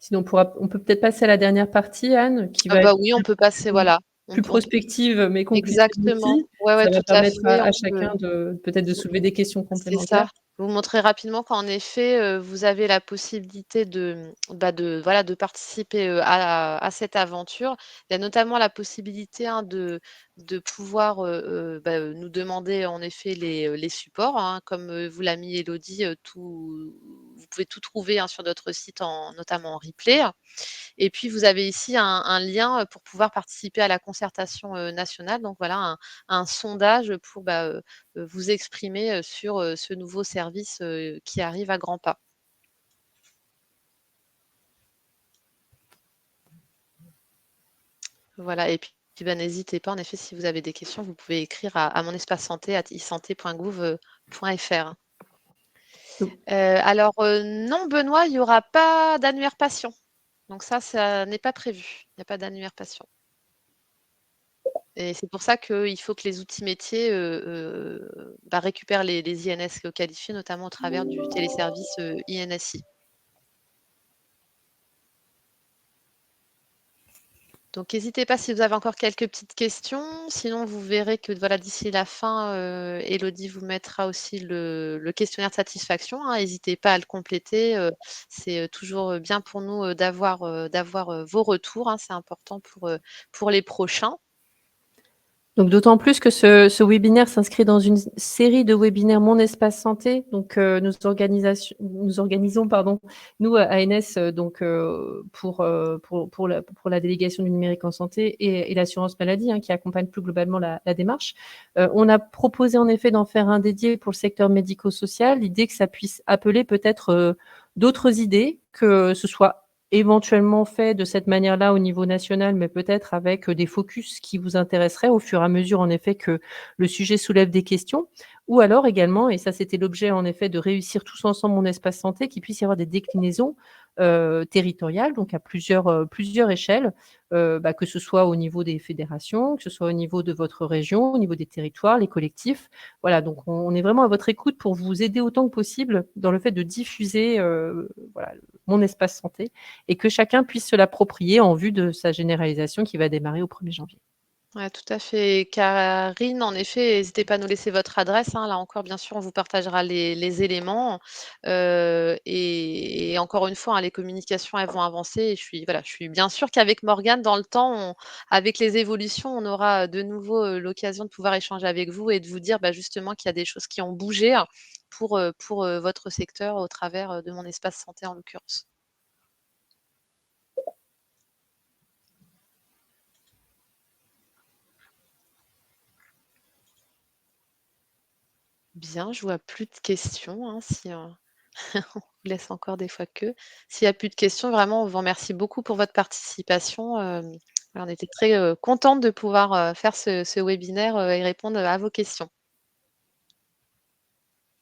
Sinon, on peut peut-être passer à la dernière partie, Anne, qui va Bah être oui, on peut passer, voilà. plus prospective, mais compléter Exactement. aussi. Ouais, Ça va tout à permettre fait. à chacun peut-être de soulever des questions C'est ça. complémentaires. Vous montrer rapidement qu'en effet, vous avez la possibilité de participer, à cette aventure. Il y a notamment la possibilité, hein, de pouvoir, nous demander en effet les supports, hein, comme, vous l'a mis Élodie, vous pouvez tout trouver, hein, sur notre site notamment en replay. Et puis vous avez ici un lien, pour pouvoir participer à la concertation, nationale. Donc voilà un sondage pour, vous exprimer, sur, ce nouveau service, qui arrive à grands pas. Voilà et puis n'hésitez pas en effet si vous avez des questions, vous pouvez écrire à monespacesanté@isanté.gouv.fr. Alors, non Benoît, il y aura pas d'annuaire patient. Donc ça n'est pas prévu. Il n'y a pas d'annuaire patient. Et c'est pour ça qu'il faut que les outils métiers, récupèrent les INS qualifiés, notamment au travers du téléservice, INSI. Donc n'hésitez pas si vous avez encore quelques petites questions. Sinon, vous verrez que voilà, d'ici la fin, Élodie vous mettra aussi le questionnaire de satisfaction, hein. N'hésitez pas à le compléter. C'est toujours bien pour nous d'avoir vos retours, hein. C'est important pour les prochains. Donc d'autant plus que ce webinaire s'inscrit dans une série de webinaires Mon Espace Santé. Donc nous organisons, nous à ANS, pour la délégation du numérique en santé et l'assurance maladie, hein, qui accompagne plus globalement la démarche. On a proposé en effet d'en faire un dédié pour le secteur médico-social. L'idée que ça puisse appeler peut-être d'autres idées, que ce soit éventuellement fait de cette manière-là au niveau national, mais peut-être avec des focus qui vous intéresseraient au fur et à mesure, en effet, que le sujet soulève des questions. Ou alors également, et ça c'était l'objet en effet de réussir tous ensemble Mon Espace Santé, qu'il puisse y avoir des déclinaisons territoriales, donc à plusieurs échelles, que ce soit au niveau des fédérations, que ce soit au niveau de votre région, au niveau des territoires, les collectifs. Voilà, donc on est vraiment à votre écoute pour vous aider autant que possible dans le fait de diffuser Mon Espace Santé et que chacun puisse se l'approprier en vue de sa généralisation qui va démarrer au 1er janvier. Ouais, tout à fait. Karine, en effet, n'hésitez pas à nous laisser votre adresse, hein. Là encore, bien sûr, on vous partagera les éléments. Et encore une fois, hein, les communications, elles vont avancer. Et je suis bien sûre qu'avec Morgane, dans le temps, avec les évolutions, on aura de nouveau l'occasion de pouvoir échanger avec vous et de vous dire justement qu'il y a des choses qui ont bougé, hein, pour votre secteur au travers de Mon Espace Santé en l'occurrence. Bien, je vois plus de questions, hein, si, on vous laisse encore des fois que. S'il y a plus de questions, vraiment, on vous remercie beaucoup pour votre participation. On était très, contentes de pouvoir, faire ce webinaire, et répondre à vos questions.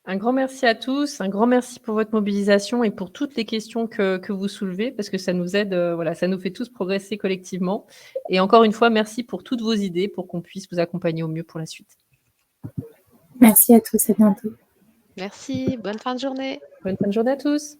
Un grand merci à tous, un grand merci pour votre mobilisation et pour toutes les questions que vous soulevez, parce que ça nous aide, ça nous fait tous progresser collectivement. Et encore une fois, merci pour toutes vos idées pour qu'on puisse vous accompagner au mieux pour la suite. Merci à tous, à bientôt. Merci, bonne fin de journée. Bonne fin de journée à tous.